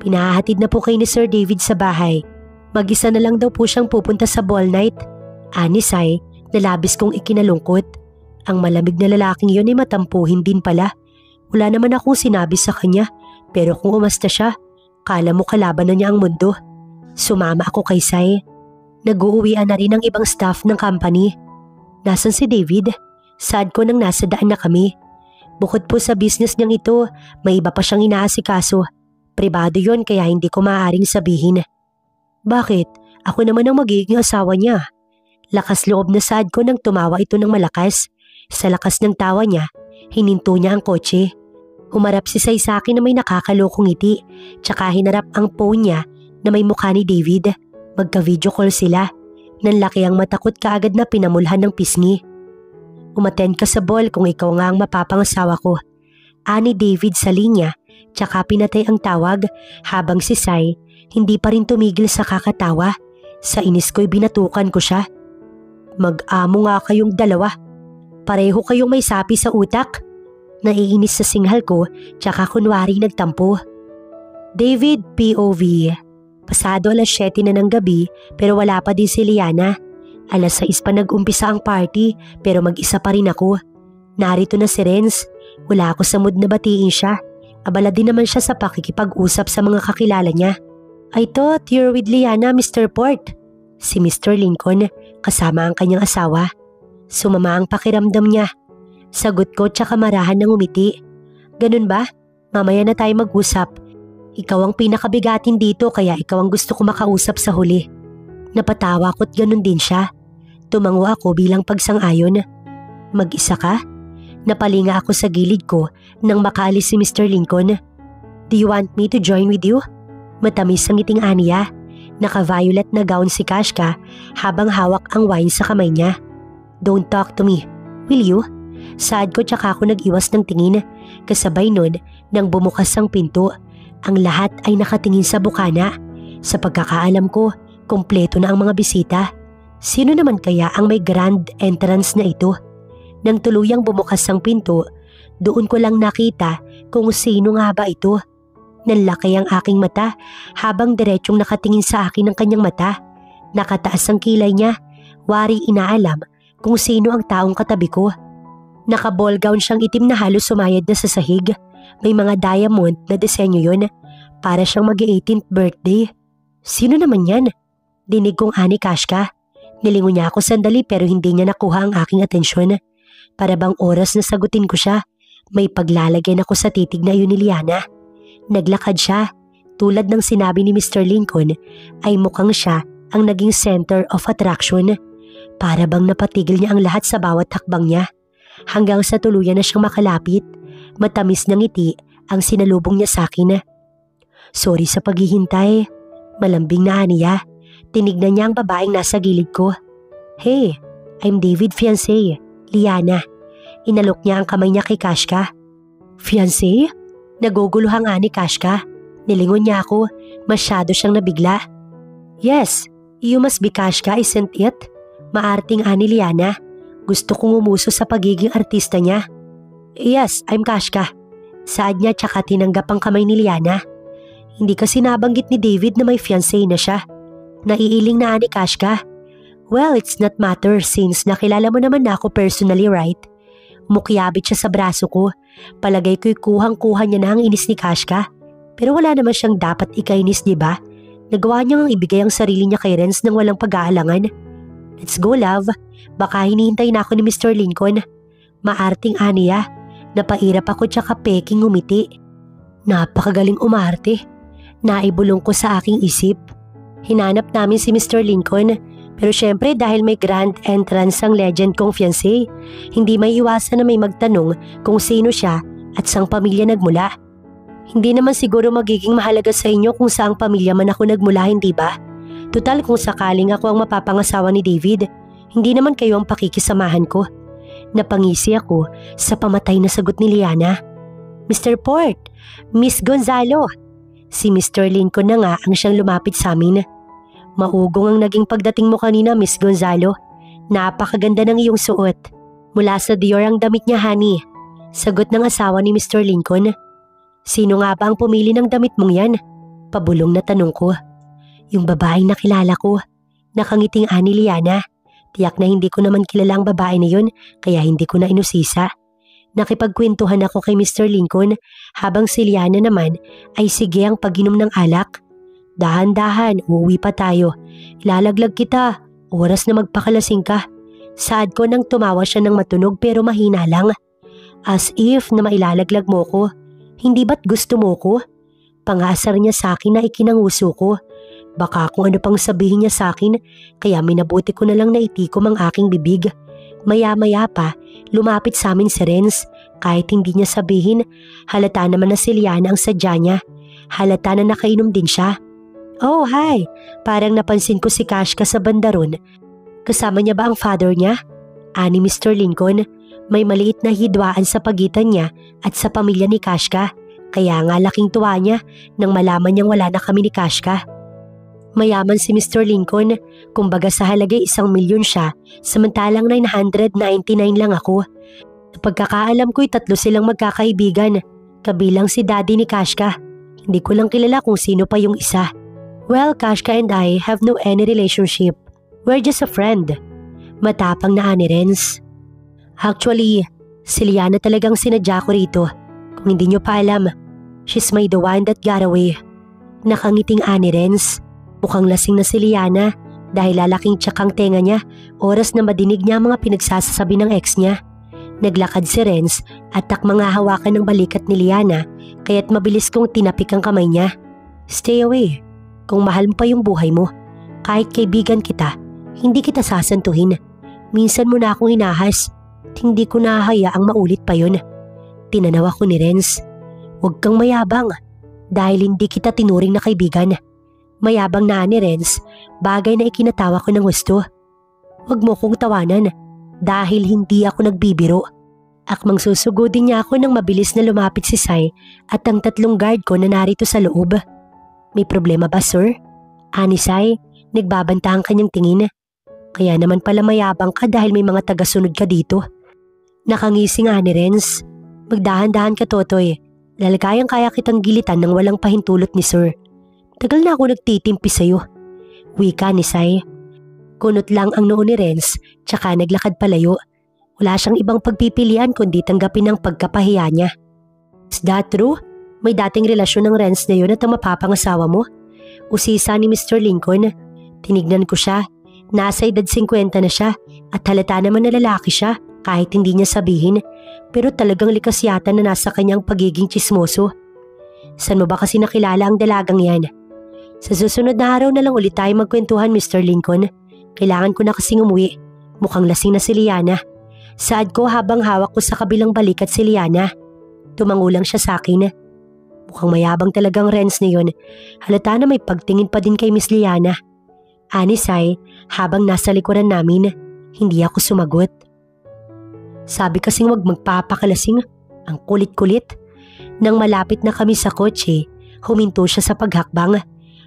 Pinahahatid na po kay ni Sir David sa bahay. Mag-isa na lang daw po siyang pupunta sa ball night. Ani Sai, na labis kong ikinalungkot. Ang malamig na lalaking yun ay matampuhin din pala. Wala naman akong sinabi sa kanya pero kung umasta siya, kala mo kalaban na niya ang mundo. Sumama ako kay Sai. Nag-uuwian na rin ang ibang staff ng company. Nasaan si David? Sad ko nang nasa daan na kami. Bukod po sa business niyang ito, may iba pa siyang inaasikaso. Pribado yon kaya hindi ko maaaring sabihin. Bakit? Ako naman ang magiging asawa niya. Lakas loob na sad ko nang tumawa ito ng malakas. Sa lakas ng tawa niya, hininto niya ang kotse. Humarap si Sai sa akin na may nakakalokong ngiti, tsaka hinarap ang phone niya na may mukha ni David. Magka-video call sila. Nanlaki ang matakot kaagad na pinamulhan ng pisngi. Umattend ka sa ball kung ikaw nga ang mapapangasawa ko. Ani David sa linya, tsaka pinatay ang tawag habang si Sai Hindi pa rin tumigil sa kakatawa. Sa inis ko'y binatukan ko siya. Mag-amo nga kayong dalawa. Pareho kayong may sapi sa utak. Naiinis sa singhal ko tsaka kunwari nagtampo. David, POV. Pasado 7:00 na ng gabi pero wala pa din si Liana. 6:00 pa nag-umpisa ang party pero mag-isa pa rin ako. Narito na si Renz. Wala ako sa mood na batiin siya. Abala din naman siya sa pakikipag-usap sa mga kakilala niya. I thought you're with Liana, Mr. Port. Si Mr. Lincoln kasama ang kanyang asawa. Sumama ang pakiramdam niya. Sagot ko tsaka marahan ng umiti. Ganun ba? Mamaya na tayo mag-usap. Ikaw ang pinakabigatin dito kaya ikaw ang gusto ko makausap sa huli. Napatawa ko't ganun din siya. Tumango ako bilang pagsang-ayon. Mag-isa ka? Napalinga ako sa gilid ko nang makaalis si Mr. Lincoln. Do you want me to join with you? Matamis ang ngiting aniya. Naka-violet na gown si Kashka habang hawak ang wine sa kamay niya. Don't talk to me. Will you? Saad ko tsaka ako nag-iwas ng tingin. Kasabay nun nang bumukas ang pinto. Ang lahat ay nakatingin sa bukana. Sa pagkakaalam ko, kompleto na ang mga bisita. Sino naman kaya ang may grand entrance na ito? Nang tuluyang bumukas ang pinto, doon ko lang nakita kung sino nga ba ito. Nanlaki ang aking mata habang diretsyong nakatingin sa akin ang kanyang mata. Nakataas ang kilay niya, wari inaalam kung sino ang taong katabi ko. Naka-ball gown siyang itim na halos sumayad na sa sahig. May mga diamond na disenyo yun. Para siyang mag-18th birthday. Sino naman yan? Dinig kong ani Kashka. Nilingon niya ako sandali pero hindi niya nakuha ang aking atensyon. Para bang oras na sagutin ko siya, may paglalagyan ako sa titig na yun ni Liana. Naglakad siya. Tulad ng sinabi ni Mr. Lincoln, ay mukhang siya ang naging center of attraction. Para bang napatigil niya ang lahat sa bawat hakbang niya. Hanggang sa tuluyan na siyang makalapit, matamis ng ngiti ang sinalubong niya sa akin. Sorry sa paghihintay. Malambing na aniya. Tinignan niya ang babaeng nasa gilid ko. Hey, I'm David fiancé, Liana. Inalok niya ang kamay niya kay Kashka. Fiancé? Naguguluhang ani Kashka. Nilingon niya ako. Masyado siyang nabigla. Yes, you must be Kashka, isn't it? Maarting ani Liana. Gusto kong umuso sa pagiging artista niya. Yes, I'm Kashka. Saad niya tsaka tinanggap ang kamay ni Liana. Hindi kasi nabanggit ni David na may fiancé na siya. Naiiling na ani Kashka. Well, it's not matter since nakilala mo naman na ako personally, right? Mukyabit siya sa braso ko. Palagay ko'y kuhang-kuha niya na ang inis ni Kashka. Pero wala naman siyang dapat ikainis, di ba? Nagawa niyang ibigay ang sarili niya kay Renz nang walang pag-aalangan. Let's go, love. Baka hinihintay na ako ni Mr. Lincoln. Maarting aniya. Napairap ako tsaka peking umiti. Napakagaling umarte. Naibulong ko sa aking isip. Hinanap namin si Mr. Lincoln. Pero syempre dahil may grand entrance ang legend kong fiancé, hindi may iwasan na may magtanong kung sino siya at saang pamilya nagmula. Hindi naman siguro magiging mahalaga sa inyo kung saang pamilya man ako nagmula, hindi ba? Tutal kung sakaling ako ang mapapangasawa ni David, hindi naman kayo ang pakikisamahan ko. Napangisi ako sa pamatay na sagot ni Liana. Mr. Port, Miss Gonzalo. Si Mr. Lincoln na nga ang siyang lumapit sa amin. Maugong ang naging pagdating mo kanina, Miss Gonzalo. Napakaganda ng iyong suot. Mula sa Dior ang damit niya, honey. Sagot ng asawa ni Mr. Lincoln. Sino nga ba ang pumili ng damit mong yan? Pabulong na tanong ko. Yung babaeng nakilala ko. Nakangiting ani Liana. Tiyak na hindi ko naman kilala ang babae na yun, kaya hindi ko na inusisa. Nakipagkwentuhan ako kay Mr. Lincoln habang si Liana naman ay sige ang pag-inom ng alak. Dahan-dahan, uuwi pa tayo. Ilalaglag kita, oras na magpakalasing ka. Saad ko nang tumawa siya ng matunog pero mahina lang. As if na mailalaglag mo ko. Hindi ba't gusto mo ko? Pangasar niya sa akin na ikinanguso ko. Baka kung ano pang sabihin niya sa akin, kaya minabuti ko na lang na itikom ang aking bibig. Maya-maya pa, lumapit sa amin si Renz. Kahit hindi niya sabihin, halata naman na si Liana ang sadya niya. Halata na nakainom din siya. Oh, hi! Parang napansin ko si Kashka sa bandaron. Kasama niya ba ang father niya? Ani Mr. Lincoln, may maliit na hidwaan sa pagitan niya at sa pamilya ni Kashka. Kaya nga laking tuwa niya nang malaman niyang wala na kami ni Kashka. Mayaman si Mr. Lincoln, kumbaga sa halaga 1,000,000 siya, samantalang 999 lang ako. Sa pagkakaalam ko'y 3 silang magkakaibigan, kabilang si Daddy ni Kashka. Hindi ko lang kilala kung sino pa yung isa. Well, Kashka and I have no any relationship. We're just a friend. Matapang na ani Renz. Actually, si Liana talagang sinadya ko rito. Kung hindi nyo pa alam, she's the one that got away. Nakangiting ani Renz. Mukhang lasing na si Liana dahil lalaking tiyakang tenga niya, oras na madinig niya ang mga pinagsasasabi ng ex niya. Naglakad si Renz at takmang hawakan ng balikat ni Liana kaya't mabilis kong tinapik ang kamay niya. Stay away. Kung mahal mo pa yung buhay mo, kahit kaibigan kita, hindi kita sasantuhin. Minsan mo na akong hinahas at hindi ko nahahayaang maulit pa yun. Tinanaw ako ni Renz. Huwag kang mayabang dahil hindi kita tinuring na kaibigan. Mayabang na ni Renz, bagay na ikinatawa ko ng gusto. Huwag mo kong tawanan dahil hindi ako nagbibiro. Akmang susugudin niya ako nang mabilis na lumapit si Sai at ang 3 guard ko na narito sa loob. May problema ba, sir? Ani Sai, nagbabanta ang kanyang tingin. Kaya naman pala mayabang ka dahil may mga tagasunod ka dito. Nakangising ni Renz. Magdahan-dahan ka, Totoy. Dahil kayang-kaya kitang gilitan ng walang pahintulot ni sir. Tagal na ako nagtitimpi sa'yo. Wika ni Sai. Kunot lang ang noo ni Renz, tsaka naglakad palayo. Wala siyang ibang pagpipilian kundi tanggapin ang pagkapahiya niya. Is that true? May dating relasyon ng Renz na yun at ang mapapangasawa mo? Usisa ni Mr. Lincoln. Tinignan ko siya. Nasa edad 50 na siya at halata naman na lalaki siya kahit hindi niya sabihin. Pero talagang likas yata na nasa kanyang pagiging tsismoso. Saan mo ba kasi nakilala ang dalagang yan? Sa susunod na araw na lang ulit tayo magkwentuhan, Mr. Lincoln. Kailangan ko na kasing umuwi. Mukhang lasing na si Liana. Saad ko habang hawak ko sa kabilang balikat si Liana. Tumangulang siya sa akin. Mukhang mayabang talagang Renz na yun. Halata na may pagtingin pa din kay Miss Liana. Ani Sai, habang nasa likuran namin, hindi ako sumagot. Sabi kasing wag magpapakalasing. Ang kulit-kulit. Nang malapit na kami sa kotse, huminto siya sa paghakbang.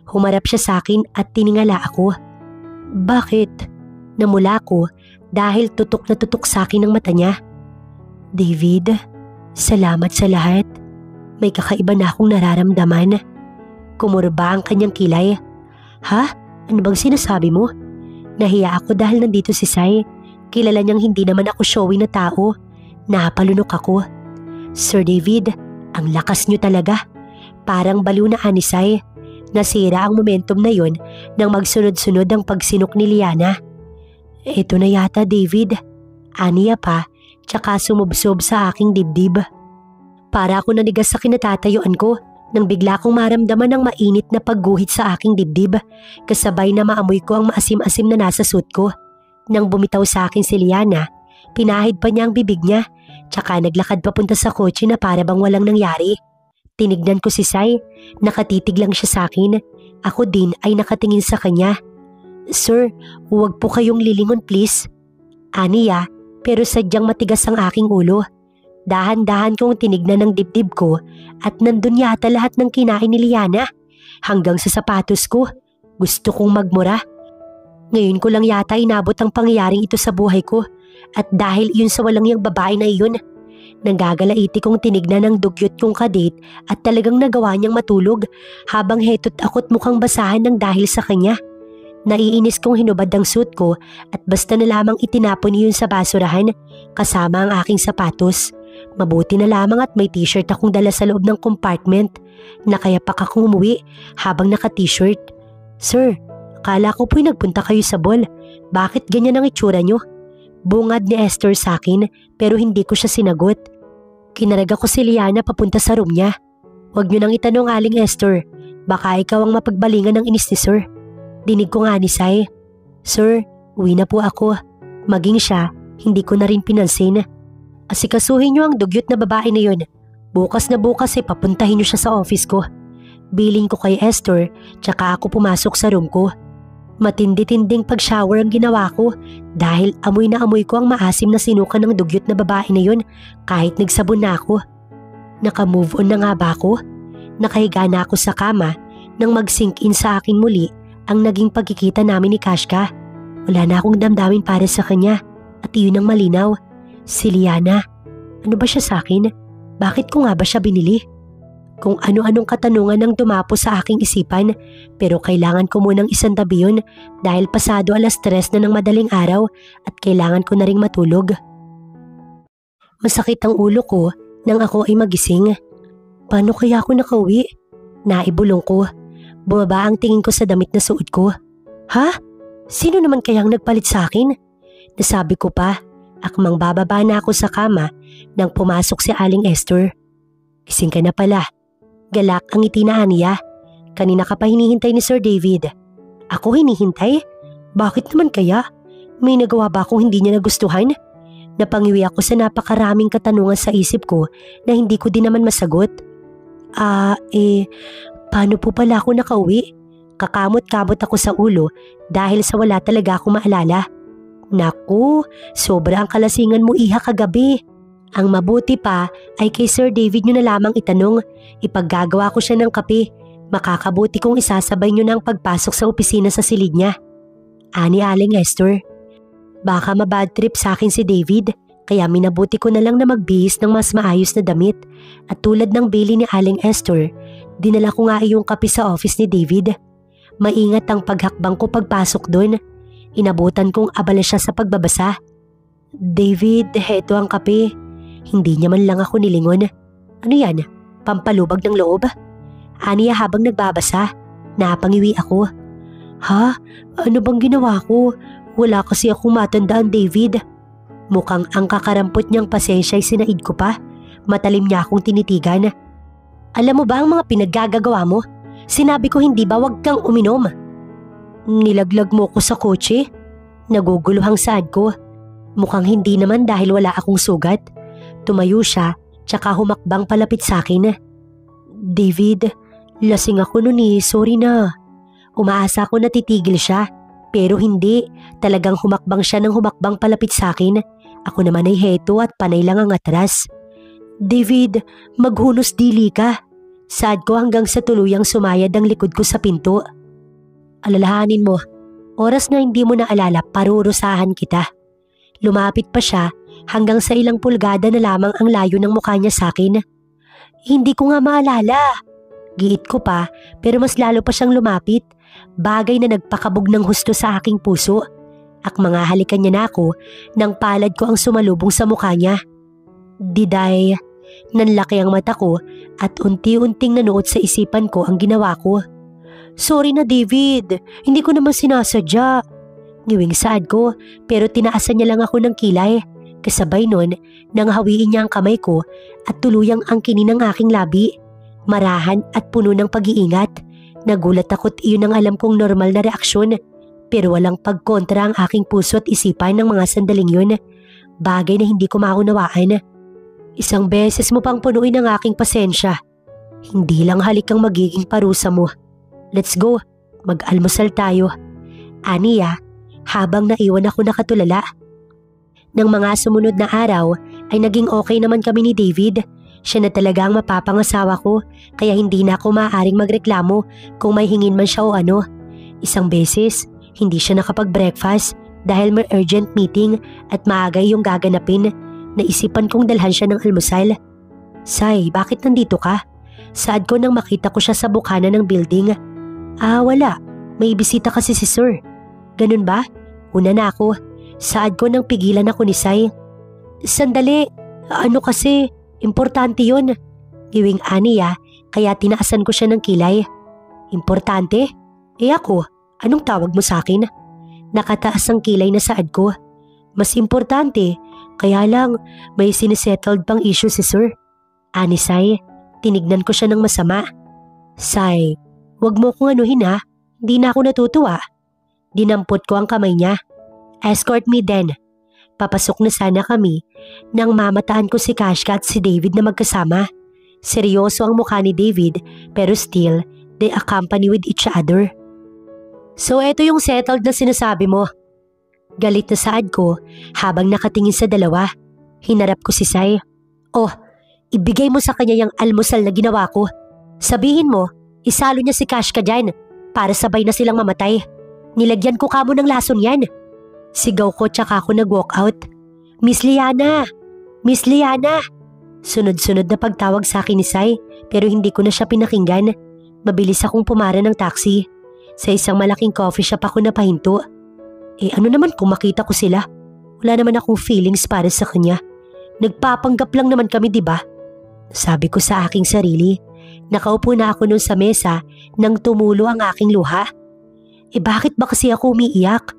Humarap siya sa akin at tiningala ako. Bakit? Namula ko dahil tutok na tutok sa akin ang mata niya. David, salamat sa lahat. May kakaiba na akong nararamdaman. Kumurba ang kanyang kilay. Ha? Ano bang sinasabi mo? Nahiya ako dahil nandito si Sai. Kilala niyang hindi naman ako showy na tao. Napalunok ako. Sir David, ang lakas niyo talaga. Parang baliw na ani Sai. Nasira ang momentum na yon nang magsunod-sunod ang pagsinok ni Liana. Ito na yata, David. Aniya pa, tsaka sumubsob sa aking dibdib. Para ako nanigas sa kinatatayuan ko nang bigla kong maramdaman ng mainit na pagguhit sa aking dibdib, kasabay na maamoy ko ang maasim-asim na nasa suit ko. Nang bumitaw sa akin si Liana, pinahid pa niya ang bibig niya, tsaka naglakad papunta sa kotse na para bang walang nangyari. Tinignan ko si Sai, nakatitig lang siya sa akin. Ako din ay nakatingin sa kanya. Sir, huwag po kayong lilingon please. Aniya, pero sadyang matigas ang aking ulo. Dahan-dahan kong tinignan ang dibdib ko at nandun yata lahat ng kinain ni Liana. Hanggang sa sapatos ko, gusto kong magmura. Ngayon ko lang yata inabot ang pangyayaring ito sa buhay ko at dahil iyon sa walang yang babae na iyon. Nanggagalaiti kong tinignan ang dugyot kong kadate at talagang nagawa niyang matulog habang heto't ako't mukhang basahan ng dahil sa kanya. Naiinis kong hinubad ang suit ko at basta na lamang itinapon iyon sa basurahan kasama ang aking sapatos. Mabuti na lamang at may t-shirt akong dala sa loob ng compartment. Nakayapak akong umuwi habang naka-t-shirt. Sir, akala ko po'y nagpunta kayo sa ball. Bakit ganyan ang itsura niyo? Bungad ni Esther sa akin pero hindi ko siya sinagot. Kinaraga ko si Liana papunta sa room niya. Huwag niyo nang itanong Aling Esther. Baka ikaw ang mapagbalingan ng inis ni Sir. Dinig ko nga ni Sai. Sir, uwi na po ako. Maging siya, hindi ko na rin pinansin. Asikasuhin niyo ang dugyot na babae na yun. Bukas na bukas papuntahin niyo siya sa office ko. Biling ko kay Esther, tsaka ako pumasok sa room ko. Matindi-tinding pag-shower ang ginawa ko dahil amoy na amoy ko ang maasim na sinuka ng dugyot na babae na yun kahit nagsabon na ako. Naka-move on na nga ba ako? Nakahiga na ako sa kama nang mag-sink in sa akin muli ang naging pagkikita namin ni Kashka. Wala na akong damdamin para sa kanya at iyon ang malinaw. Si Liana, ano ba siya sa akin? Bakit ko nga ba siya binili? Kung ano-anong katanungan ang dumapo sa aking isipan, pero kailangan ko munang isantabi yun dahil pasado 3:00 na ng madaling araw at kailangan ko na ring matulog. Masakit ang ulo ko nang ako ay magising. Paano kaya ako nakauwi? Naibulong ko. Bumaba ang tingin ko sa damit na suot ko. Ha? Sino naman kayang nagpalit sa akin? Nasabi ko pa, akmang bababa na ako sa kama nang pumasok si Aling Esther. Gising ka na pala. Galak ang ngiti na Aniya. Kanina ka pa hinihintay ni Sir David. Ako hinihintay? Bakit naman kaya? May nagawa ba akong hindi niya nagustuhan? Napangiwi ako sa napakaraming katanungan sa isip ko na hindi ko din naman masagot. Paano po pala ako nakauwi? Kakamot-kabot ako sa ulo dahil sa wala talaga akong maalala. Naku, sobra ang kalasingan mo iha kagabi. Ang mabuti pa ay kay Sir David nyo na lamang itanong. Ipaggagawa ko siya ng kape. Makakabuti kong isasabay nyo na ang pagpasok sa opisina sa silid niya. Ani Aling Esther. Baka mabad trip sa akin si David, kaya minabuti ko na lang na magbihis ng mas maayos na damit. At tulad ng bili ni Aling Esther, dinala ko nga yung kape sa office ni David. Maingat ang paghakbang ko pagpasok doon. Inabutan kong abala siya sa pagbabasa. David, heto ang kape. Hindi niya man lang ako nilingon. Ano yan? Pampalubag ng loob? Aniya habang nagbabasa. Napangiwi ako. Ha? Ano bang ginawa ko? Wala kasi akong matandaan, David. Mukhang ang kakarampot niyang pasensya ay sinaid ko pa. Matalim niya akong tinitigan. Alam mo ba ang mga pinaggagawa mo? Sinabi ko hindi ba wag kang uminom? Nilaglag mo ko sa kotse? Naguguluhang saad ko. Mukhang hindi naman dahil wala akong sugat. Tumayo siya, tsaka humakbang palapit sa akin. David, lasing ako nun sorry na. Umaasa ako na titigil siya, pero hindi. Talagang humakbang siya ng humakbang palapit sa akin. Ako naman ay heto at panay lang ang atras. David, maghunos dili ka. Saad ko hanggang sa tuluyang sumayad ang likod ko sa pinto. Alalahanin mo, oras na hindi mo naalala, parurusahan kita. Lumapit pa siya hanggang sa ilang pulgada na lamang ang layo ng mukha niya sa akin. Hindi ko nga maalala. Giit ko pa pero mas lalo pa siyang lumapit. Bagay na nagpakabog ng husto sa aking puso. Mga halikan niya na ako nang palad ko ang sumalubong sa mukha niya. Diday, nanlaki ang mata ko at unti-unting nanuot sa isipan ko ang ginawa ko. Sorry na David, hindi ko naman sinasadya. Ngiwing saad ko pero tinaasan niya lang ako ng kilay. Kasabay nun nang hawiin niya ang kamay ko at tuluyang angkinin ang aking labi. Marahan at puno ng pag-iingat. Nagulat ako't iyon ang alam kong normal na reaksyon. Pero walang pagkontra ang aking puso at isipan ng mga sandaling yun. Bagay na hindi ko maunawaan. Isang beses mo pang punuin ang aking pasensya. Hindi lang halik ang magiging parusa mo. Let's go, mag-almusal tayo. Aniya, habang naiwan ako nakatulala. Nang mga sumunod na araw ay naging okay naman kami ni David. Siya na talaga ang mapapangasawa ko kaya hindi na ako maaaring magreklamo kung may hingin man siya o ano. Isang beses, hindi siya nakapag-breakfast dahil may urgent meeting at maaga yung gaganapin. Naisipan kong dalhan siya ng almusal. Say, bakit nandito ka? Saad ko nang makita ko siya sa bukana ng building. Wala. May bisita kasi si Sir. Ganun ba? Una na ako. Saad ko nang pigilan ako ni Say. Sandali. Ano kasi? Importante yun. Giwing Aniya, kaya tinaasan ko siya ng kilay. Importante? Ako, anong tawag mo sa akin? Nakataas ang kilay na saad ko. Mas importante, kaya lang may sinisettled pang issue si Sir. Ani Say, tinignan ko siya ng masama. Say, wag mo kong anuhin ha, di na ako natutuwa. Dinampot ko ang kamay niya. Escort me then. Papasok na sana kami nang mamataan ko si Kashka at si David na magkasama. Seryoso ang mukha ni David pero still they accompany with each other. So eto yung settled na sinasabi mo. Galit na saad ko habang nakatingin sa dalawa. Hinarap ko si Sai. Oh, ibigay mo sa kanya yung almusal na ginawa ko. Sabihin mo, isalo niya si Kashka dyan. para sabay na silang mamatay. Nilagyan ko kamo ng lason yan. Sigaw ko tsaka ako nag-walk out. Miss Liana! Miss Liana! Sunod-sunod na pagtawag sa akin ni Sai pero hindi ko na siya pinakinggan. Mabilis akong pumara ng taxi. Sa isang malaking coffee shop ako napahinto. Ano naman kung makita ko sila? Wala naman akong feelings para sa kanya. Nagpapanggap lang naman kami, diba? Sabi ko sa aking sarili. Nakaupo na ako nun sa mesa nang tumulo ang aking luha. Bakit ba kasi ako umiiyak?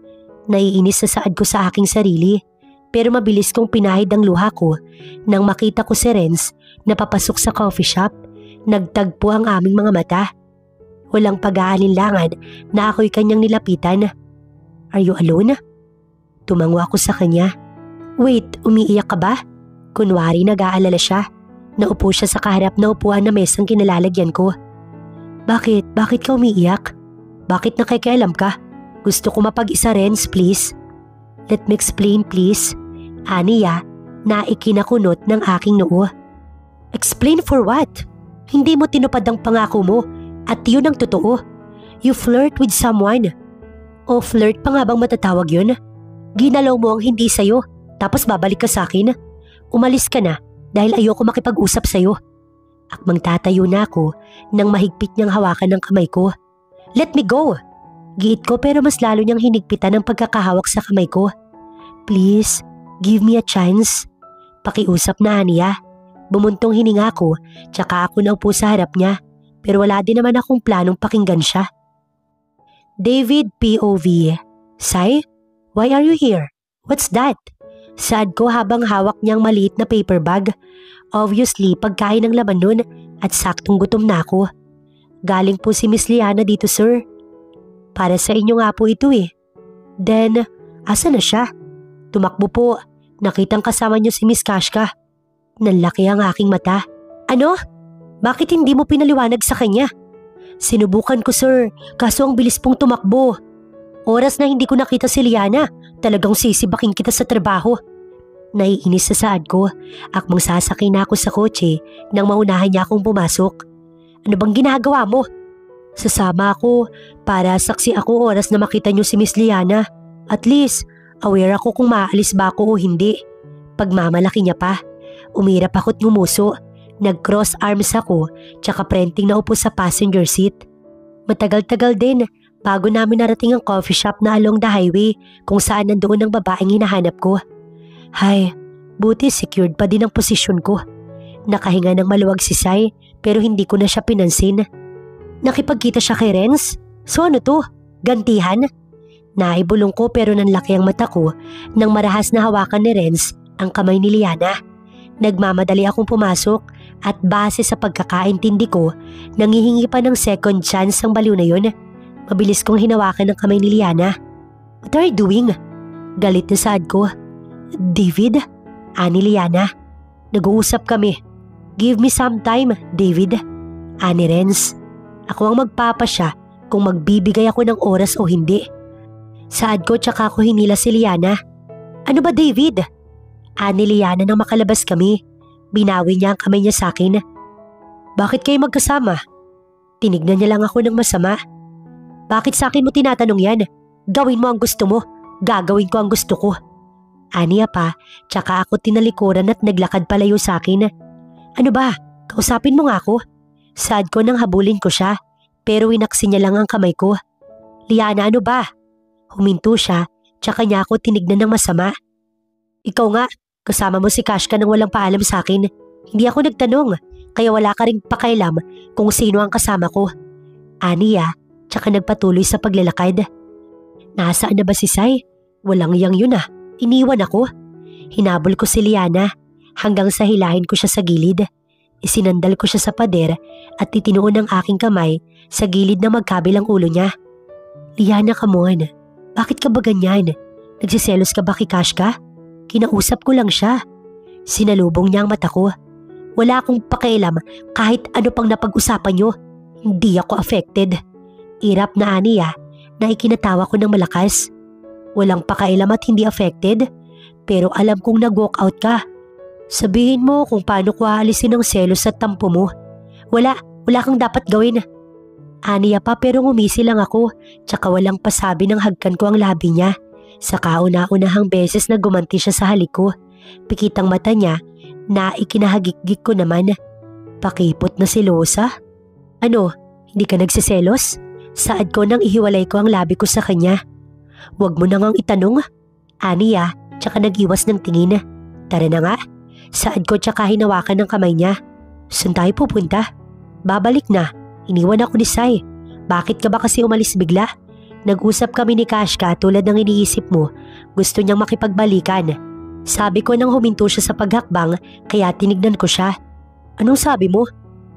Naiinis na saad ko sa aking sarili. Pero mabilis kong pinahid ang luha ko nang makita ko si Renz na papasok sa coffee shop. Nagtagpo ang aming mga mata. Walang pag-aalinlangan na ako'y kanyang nilapitan. Are you alone? Tumango ako sa kanya. Wait, umiiyak ka ba? Kunwari nag-aalala siya. Naupo siya sa kaharap na upuan na mesang kinalalagyan ko. Bakit? Bakit ka umiiyak? Bakit nakikialam ka? Gusto ko mapag-isa, Renz, please. Let me explain, please. Aniya, na ikinakunot ng aking noo. Explain for what? Hindi mo tinupad ang pangako mo at yun ang totoo. You flirt with someone. O flirt pa nga bang matatawag yun? Ginalaw mo ang hindi sayo tapos babalik ka sa akin. Umalis ka na dahil ayoko makipag-usap sayo. Akmang tatayo na ako nang mahigpit niyang hawakan ng kamay ko. Let me go! Giit ko pero mas lalo niyang hinigpitan ang pagkakahawak sa kamay ko. Please, give me a chance. Pakiusap na Aniya. Bumuntong hininga ko, tsaka ako naupo sa harap niya. Pero wala din naman akong planong pakinggan siya. David POV. Sai, why are you here? What's that? Saad ko habang hawak niyang maliit na paper bag. Obviously, pagkain ng laman nun at saktong gutom na ako. Galing po si Miss Liana dito, sir. Para sa inyo nga po ito eh. Then, asa na siya? Tumakbo po. Nakitang kasama niyo si Miss Kashka. Nanlaki ang aking mata. Ano? Bakit hindi mo pinaliwanag sa kanya? Sinubukan ko, sir. Kaso ang bilis pong tumakbo. Oras na hindi ko nakita si Liana. Talagang sisibaking kita sa trabaho. Naiinis sa saad ko. Akmang sasakay na ako sa kotse nang maunahan niya akong pumasok. Ano bang ginagawa mo? Sasama ako para saksi ako oras na makita niyo si Miss Liana. At least, aware ako kung maalis ba ako o hindi. Pagmamalaki niya pa. Umirap ako't ngumuso. Nag-cross arms ako tsaka prenting na upo sa passenger seat. Matagal-tagal din bago namin narating ang coffee shop na along the highway kung saan nandoon ang babaeng hinahanap ko. Hay, buti secured pa din ang posisyon ko. Nakahinga ng maluwag si Sai pero hindi ko na siya pinansin. Nakipagkita siya kay Renz? So ano to? Gantihan? Naibulong ko pero nanlaki ang mata ko nang marahas na hawakan ni Renz ang kamay ni Liana. Nagmamadali akong pumasok at base sa pagkakaintindi ko, nangihingi pa ng second chance ang baliw na yun. Mabilis kong hinawakan ang kamay ni Liana. What are you doing? Galit na saad ko. David? Ani Liana. Nag-uusap kami. Give me some time, David. Ani Renz. Ako ang magpapasya kung magbibigay ako ng oras o hindi. Saad ko tsaka ako hinila si Liana. Ano ba, David? Ani Liana nang makalabas kami. Binawi niya ang kamay niya sa akin. Bakit kayo magkasama? Tinignan niya lang ako ng masama. Bakit sa akin mo tinatanong yan? Gawin mo ang gusto mo. Gagawin ko ang gusto ko. Aniya pa, tsaka ako tinalikuran at naglakad palayo sa akin. Ano ba? Kausapin mo nga ako. Saad ko nang habulin ko siya, pero winaksi niya lang ang kamay ko. Liana, ano ba? Huminto siya, tsaka niya ako tinignan ng masama. Ikaw nga, kasama mo si Kashka nang walang paalam sa akin. Hindi ako nagtanong, kaya wala ka ring pakailam kung sino ang kasama ko. Aniya, tsaka nagpatuloy sa paglalakad. Nasaan na ba si Sai? Walang yang yun ah. Iniwan ako. Hinabol ko si Liana hanggang sa hilahin ko siya sa gilid. Isinandal ko siya sa pader at titinuon ang aking kamay sa gilid ng magkabilang ulo niya. Liana, come on. Bakit ka ba ganyan? Nagsiselos ka ba kay Kashka? Kinausap ko lang siya. Sinalubong niya ang mata ko. Wala akong pakialam kahit ano pang napag-usapan niyo. Hindi ako affected. Irap na Aniya na ikinatawa ko ng malakas. Walang pakailam at hindi affected, pero alam kong nag-walk out ka. Sabihin mo kung paano ko aalisin ang selos at tampo mo. Wala kang dapat gawin. Aniya pa pero ngumisi lang ako, tsaka walang pasabi ng hagkan ko ang labi niya. Sa kauna-unahang beses na gumanti siya sa halik ko, pikitang mata niya na ikinahagikgik ko naman. Pakipot na silosa. Ano, hindi ka nagsiselos? Saad ko nang ihiwalay ko ang labi ko sa kanya. Huwag mo na ngang itanong. Aniya, tsaka nag-iwas ng tingin. Tara na nga. Saad ko tsaka hinawakan ng kamay niya. Saan tayo pupunta? Babalik na. Iniwan ako ni Sai. Bakit ka ba kasi umalis bigla? Nag-usap kami ni Kashka tulad ng iniisip mo. Gusto niyang makipagbalikan. Sabi ko nang huminto siya sa paghakbang kaya tinignan ko siya. Anong sabi mo?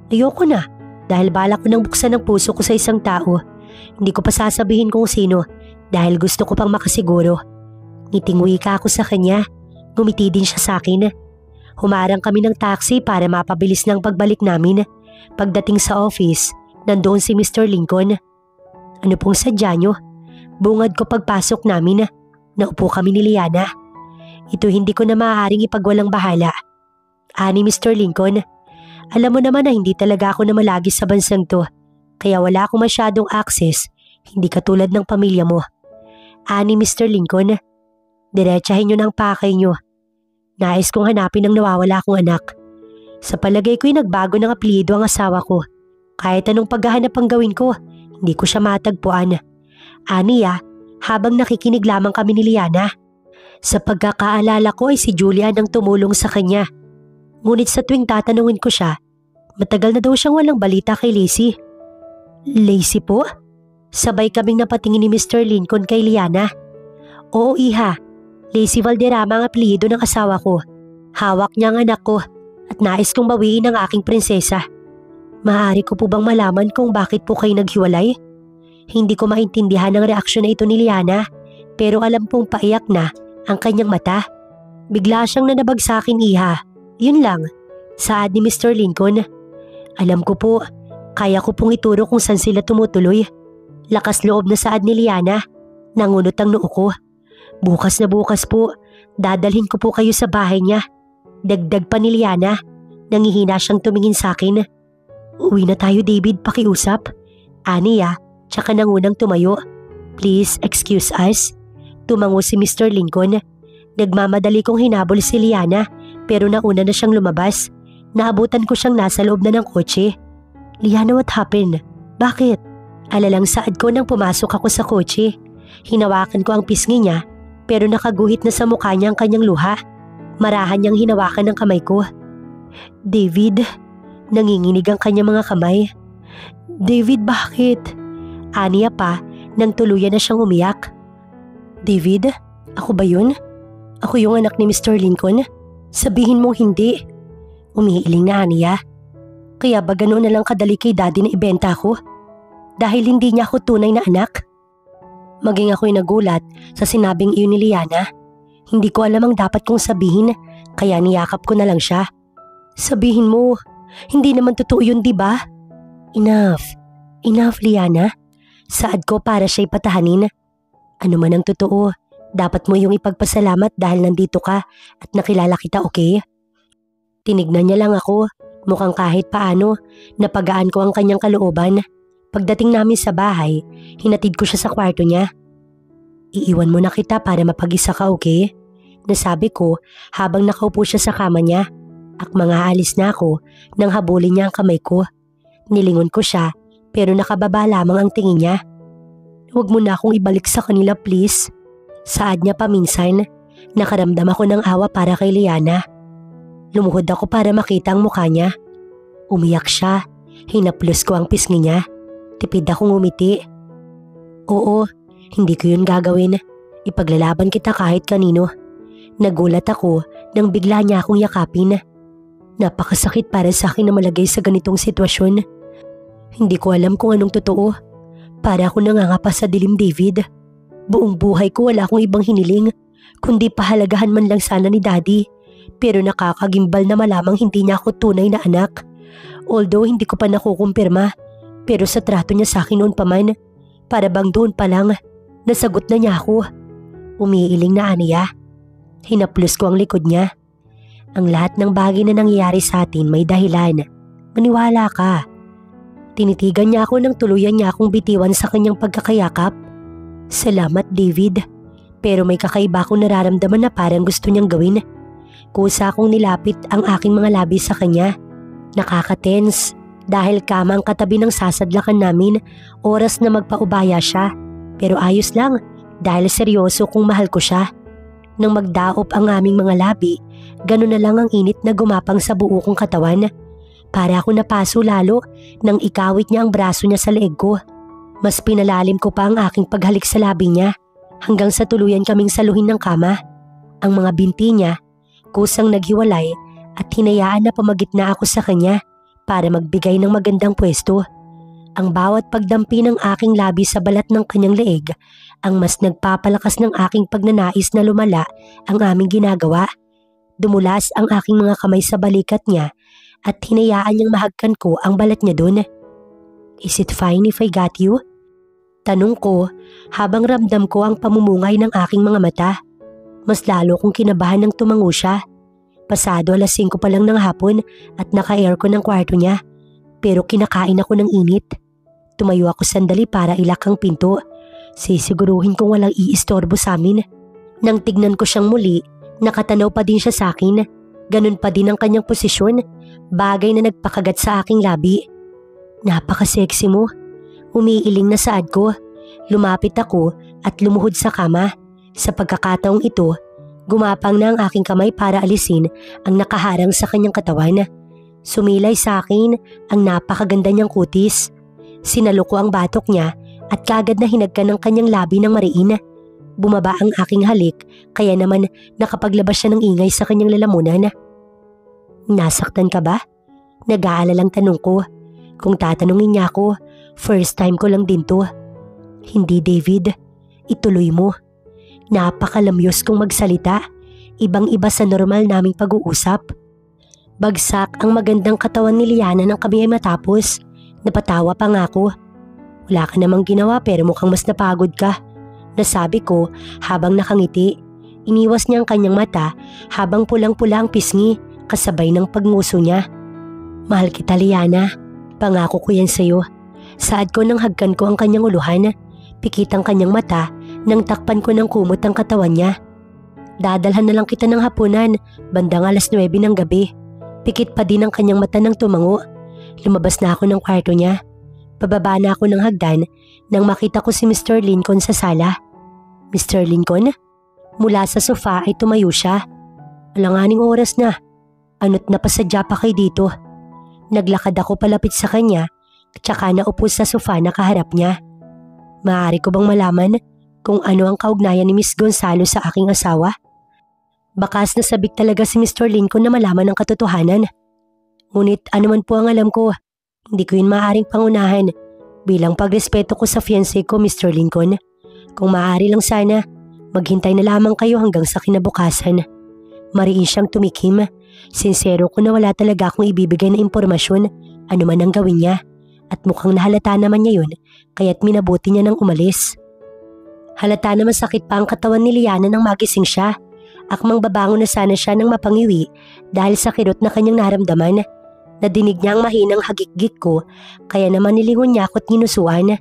Ayoko na. Dahil balak ko nang buksan ang puso ko sa isang tao. Hindi ko pa sasabihin kung sino dahil gusto ko pang makasiguro. Ngiting wika ako sa kanya. Ngumiti din siya sa akin. Humarang kami ng taxi para mapabilis ng pagbalik namin. Pagdating sa office, nandoon si Mr. Lincoln. Ano pong sadya nyo? Bungad ko pagpasok namin. Naupo kami ni Liana. Ito hindi ko na maaaring ipagwalang bahala. Ani Mr. Lincoln, alam mo naman na hindi talaga ako na malagi sa bansang to. Kaya wala akong masyadong access, hindi katulad ng pamilya mo. Ani Mr. Lincoln, diretsahin nyo ng pakay nyo. Nais kong hanapin ang nawawala kong anak. Sa palagay ko'y nagbago ng apelyido ang asawa ko. Kahit anong paghahanap ang gawin ko, hindi ko siya matagpuan. Aniya, habang nakikinig lamang kami ni Liana. Sa pagkakaalala ko ay si Julia ang tumulong sa kanya. Ngunit sa tuwing tatanungin ko siya, matagal na daw siyang walang balita kay Lacey. Lacey po? Sabay kaming napatingin ni Mr. Lincoln kay Liana. Oo iha, Lacey Valderrama ang apelyido ng asawa ko. Hawak niya ang anak ko at nais kong bawiin ang aking prinsesa. Maaari ko po bang malaman kung bakit po kayo naghiwalay? Hindi ko maintindihan ang reaksyon na ito ni Liana pero alam pong paiyak na ang kanyang mata. Bigla siyang nanabag sa akin iha. Yun lang, saad ni Mr. Lincoln. Alam ko po, kaya ko pong ituro kung saan sila tumutuloy. Lakas loob na saad ni Liana. Nangunot ang noo ko. Bukas na bukas po, dadalhin ko po kayo sa bahay niya. Dagdag pa ni Liana. Nangihina siyang tumingin sa akin. Uwi na tayo David, pakiusap. Aniya, tsaka nangunang tumayo. Please excuse us. Tumango si Mr. Lincoln. Nagmamadali kong hinabol si Liana pero nauna na siyang lumabas. Naabutan ko siyang nasa loob na ng kotse. Liana, what happened? Bakit? Alalang saad ko nang pumasok ako sa kotse. Hinawakan ko ang pisngi niya pero nakaguhit na sa mukha niya ang kanyang luha. Marahan niyang hinawakan ng kamay ko. David, nanginginig ang kanyang mga kamay. David, bakit? Aniya pa nang tuluyan na siyang umiyak. David, ako ba yun? Ako yung anak ni Mr. Lincoln? Sabihin mo hindi. Umiiling na Aniya. Kaya ba ganoon na lang kadali kay daddy na ibenta ako? Dahil hindi niya ako tunay na anak? Maging ako'y nagulat sa sinabing iyon ni Liana. Hindi ko alam ang dapat kong sabihin kaya niyakap ko na lang siya. Sabihin mo, hindi naman totoo yun diba? Enough. Enough Liana. Saad ko para siya'y patahanin. Ano man ang totoo, dapat mo yung ipagpasalamat dahil nandito ka at nakilala kita, okay? Tinignan niya lang ako, mukhang kahit paano, napagaan ko ang kanyang kalooban. Pagdating namin sa bahay, hinatid ko siya sa kwarto niya. Iiwan mo na kita para mapag-isa ka, okay? Nasabi ko habang nakaupo siya sa kama niya. Akmang aalis na ako nang habulin niya ang kamay ko. Nilingon ko siya pero nakababa lamang ang tingin niya. Huwag mo na akong ibalik sa kanila please. Saad niya paminsan. Nakaramdam ako ng awa para kay Liana. Lumuhod ako para makita ang mukha niya. Umiyak siya. Hinaplos ko ang pisngi niya. Tipid akong umiti. Oo, hindi ko yun gagawin. Ipaglalaban kita kahit kanino. Nagulat ako nang bigla niya akong yakapin. Napakasakit para sa akin na malagay sa ganitong sitwasyon. Hindi ko alam kung anong totoo. Para ako nangangapa sa dilim, David. Buong buhay ko wala akong ibang hiniling, kundi pahalagahan man lang sana ni Daddy. Pero nakakagimbal na malamang hindi niya ako tunay na anak. Although hindi ko pa nakukumpirma, pero sa trato niya sa akin noon pa man, para bang doon pa lang, nasagot na niya ako. Umiiling na Aniya. Hinaplos ko ang likod niya. Ang lahat ng bagay na nangyayari sa atin may dahilan. Maniwala ka. Tinitigan niya ako nang tuluyan niya akong bitiwan sa kanyang pagkakayakap. Salamat, David. Pero may kakaiba akong nararamdaman na parang gusto niyang gawin. Kusa akong nilapit ang aking mga labi sa kanya. Nakaka-tense dahil kama ang katabi ng sasadlakan namin, oras na magpaubaya siya. Pero ayos lang dahil seryoso kung mahal ko siya. Nang magdaop ang aming mga labi, ganun na lang ang init na gumapang sa buo kong katawan. Para ako napaso lalo nang ikawit niya ang braso niya sa leeg ko. Mas pinalalim ko pa ang aking paghalik sa labi niya hanggang sa tuluyan kaming saluhin ng kama. Ang mga binti niya kusang naghiwalay at hinayaan na pamagitna ako sa kanya para magbigay ng magandang pwesto. Ang bawat pagdampi ng aking labi sa balat ng kanyang leeg ang mas nagpapalakas ng aking pagnanais na lumala ang aming ginagawa. Dumulas ang aking mga kamay sa balikat niya at hinayaan niyang mahagkan ko ang balat niya doon. Is it fine if I got you? Tanong ko habang ramdam ko ang pamumungay ng aking mga mata. Mas lalo kong kinabahan nang tumango siya. Pasado 5:00 pa lang ng hapon at naka-aircon ang kwarto niya. Pero kinakain ako ng init. Tumayo ako sandali para ilak ang pinto. Sisiguruhin kong walang iistorbo sa amin. Nang tignan ko siyang muli, nakatanaw pa din siya sa akin. Ganun pa din ang kanyang posisyon, bagay na nagpakagat sa aking labi. Napaka-sexy mo. Umiiling na saad ko. Lumapit ako at lumuhod sa kama. Sa pagkakataong ito, gumapang na ang aking kamay para alisin ang nakaharang sa kanyang katawan. Sumilay sa akin ang napakaganda niyang kutis. Sinalo ko ang batok niya at kagad na hinagkan ng kanyang labi ng mariin. Bumaba ang aking halik kaya naman nakapaglabas siya ng ingay sa kanyang lalamunan. Nasaktan ka ba? Nag-aalalang tanong ko. Kung tatanungin niya ako, first time ko lang din to. Hindi, David. Ituloy mo. Napakalamyos kong magsalita. Ibang-iba sa normal naming pag-uusap. Bagsak ang magandang katawan ni Liana nang kami ay matapos. Napatawa pa nga ako. Wala ka namang ginawa pero mukhang mas napagod ka. Nasabi ko habang nakangiti. Iniwas niya ang kanyang mata habang pulang-pula ang pisngi kasabay ng pagnguso niya. Mahal kita, Liana. Pangako ko yan sa'yo. Saad ko nang hagkan ko ang kanyang uluhan. Pikit ang kanyang mata nang takpan ko ng kumot ang katawan niya. Dadalhan na lang kita ng hapunan, bandang 9:00 ng gabi. Pikit pa din ang kanyang mata nang tumango. Lumabas na ako ng kwarto niya. Pababa na ako ng hagdan nang makita ko si Mr. Lincoln sa sala. Mr. Lincoln? Mula sa sofa ay tumayo siya. Alanganing oras na. Ano't napasadya pa kay dito. Naglakad ako palapit sa kanya at saka naupo sa sofa na kaharap niya. Maaari ko bang malaman kung ano ang kaugnayan ni Miss Gonzalo sa aking asawa? Bakas nasabik talaga si Mr. Lincoln na malaman ang katotohanan. Ngunit ano man po ang alam ko, hindi ko yun maaaring pangunahan bilang pagrespeto ko sa fiancé ko, Mr. Lincoln. Kung maaari lang sana, maghintay na lamang kayo hanggang sa kinabukasan. Mariin siyang tumikim. Sincero ko na wala talaga akong ibibigay na impormasyon ano man ang gawin niya. At mukhang nahalata naman niya yun kaya't minabuti niya nang umalis. Halata na masakit pa ang katawan ni Liana nang magising siya. Akmang babangon na sana siya nang mapangiwi dahil sa kirot na kanyang naramdaman. Nadinig niya ang mahinang hagik-gik ko kaya naman nilingon niya ako't ginusuan.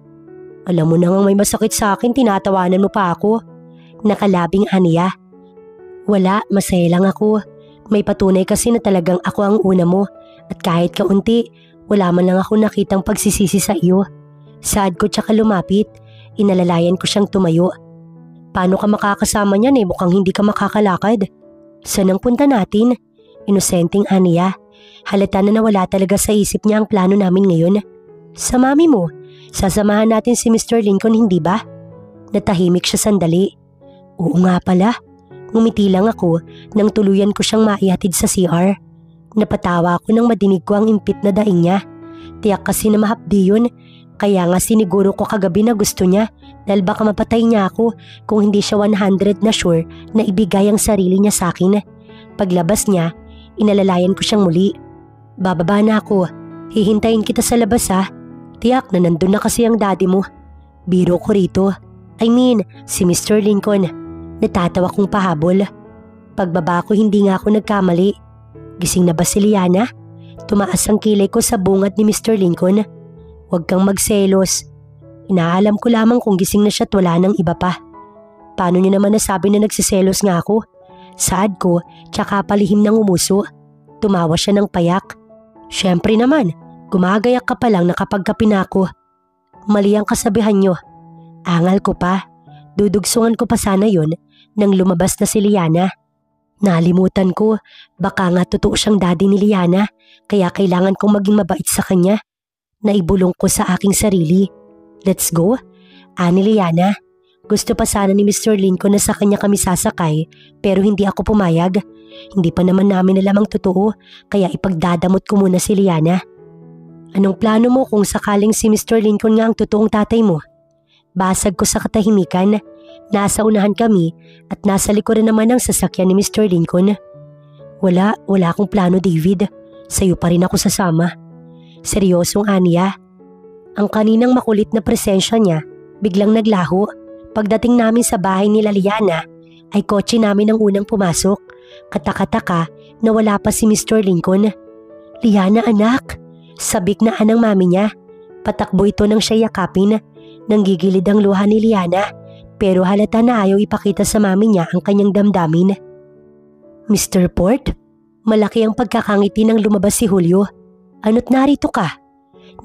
Alam mo na ngang may masakit sa akin, tinatawanan mo pa ako. Nakalabing aniya. Wala, masaya lang ako. May patunay kasi na talagang ako ang una mo at kahit kaunti, wala man lang ako nakitang pagsisisi sa iyo. Saad ko tsaka lumapit, inalalayan ko siyang tumayo. Paano ka makakasama niyan mukhang hindi ka makakalakad? Saan ang punta natin? Inosenteng aniya. Halata na nawala talaga sa isip niya ang plano namin ngayon. Sa mami mo, sasamahan natin si Mr. Lincoln hindi ba? Natahimik siya sandali. Oo nga pala. Ngumiti lang ako nang tuluyan ko siyang maihatid sa CR. Napatawa ako nang madinig ko ang impit na daing niya. Tiyak kasi na mahapdi yun. Kaya nga siniguro ko kagabi na gusto niya dahil baka mapatay niya ako kung hindi siya 100 na sure na ibigay ang sarili niya sa akin. Paglabas niya, inalalayan ko siyang muli. Bababa na ako. Hihintayin kita sa labas ha. Tiyak na nandun na kasi ang daddy mo. Biro ko rito. I mean, si Mr. Lincoln. Natatawa kong pahabol. Pagbaba ko hindi nga ako nagkamali. Gising na ba si Liana? Tumaas ang kilay ko sa bungad ni Mr. Lincoln. Huwag kang magselos. Inaalam ko lamang kung gising na siya at wala nang iba pa. Paano niyo naman nasabi na nagsiselos nga ako? Saad ko, tsaka palihim ng umuso. Tumawa siya ng payak. Siyempre naman, gumagayak ka pa lang na kapag kapinako. Mali ang kasabihan niyo. Angal ko pa. Dudugsungan ko pa sana yon nang lumabas na si Liana. Nalimutan ko, baka nga totoo siyang daddy ni Liana, kaya kailangan kong maging mabait sa kanya. Naibulong ko sa aking sarili. Let's go. Ani Liana. Gusto pa sana ni Mr. Lincoln na sa kanya kami sasakay, pero hindi ako pumayag. Hindi pa naman namin alam ang totoo, kaya ipagdadamot ko muna si Liana. Anong plano mo kung sakaling si Mr. Lincoln nga ang totoong tatay mo? Basag ko sa katahimikan. Nasa unahan kami at nasa likuran naman ang sasakyan ni Mr. Lincoln. Wala akong plano, David. Sa'yo pa rin ako sasama. Seryosong aniya. Ang kaninang makulit na presensya niya biglang naglaho. Pagdating namin sa bahay ni Liana ay kotse namin ang unang pumasok. Kataka-taka na wala pa si Mr. Lincoln. Liana anak, sabik na anang mami niya. Patakbo ito nang siya yakapin. Nanggigilid ang luha ni Liana pero halata na ayaw ipakita sa mami niya ang kanyang damdamin. Mr. Port, malaki ang pagkakangiti nang lumabas si Julio. Ano't narito ka?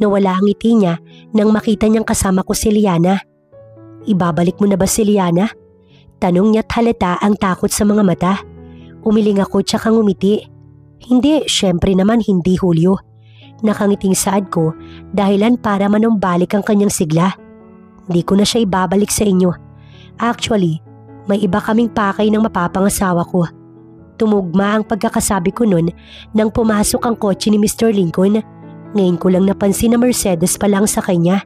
Nawala ang ngiti niya nang makita niyang kasama ko si Liana. Ibabalik mo na ba si Liana? Tanong niya't halata ang takot sa mga mata. Umiling ako tsaka ngumiti. Hindi, syempre naman hindi, Julio. Nakangiting saad ko dahilan para manumbalik ang kanyang sigla. Hindi ko na siya ibabalik sa inyo. Actually, may iba kaming pakay ng mapapangasawa ko. Tumugma ang pagkakasabi ko nun nang pumasok ang kotse ni Mr. Lincoln. Ngayon ko lang napansin na Mercedes pa lang sa kanya.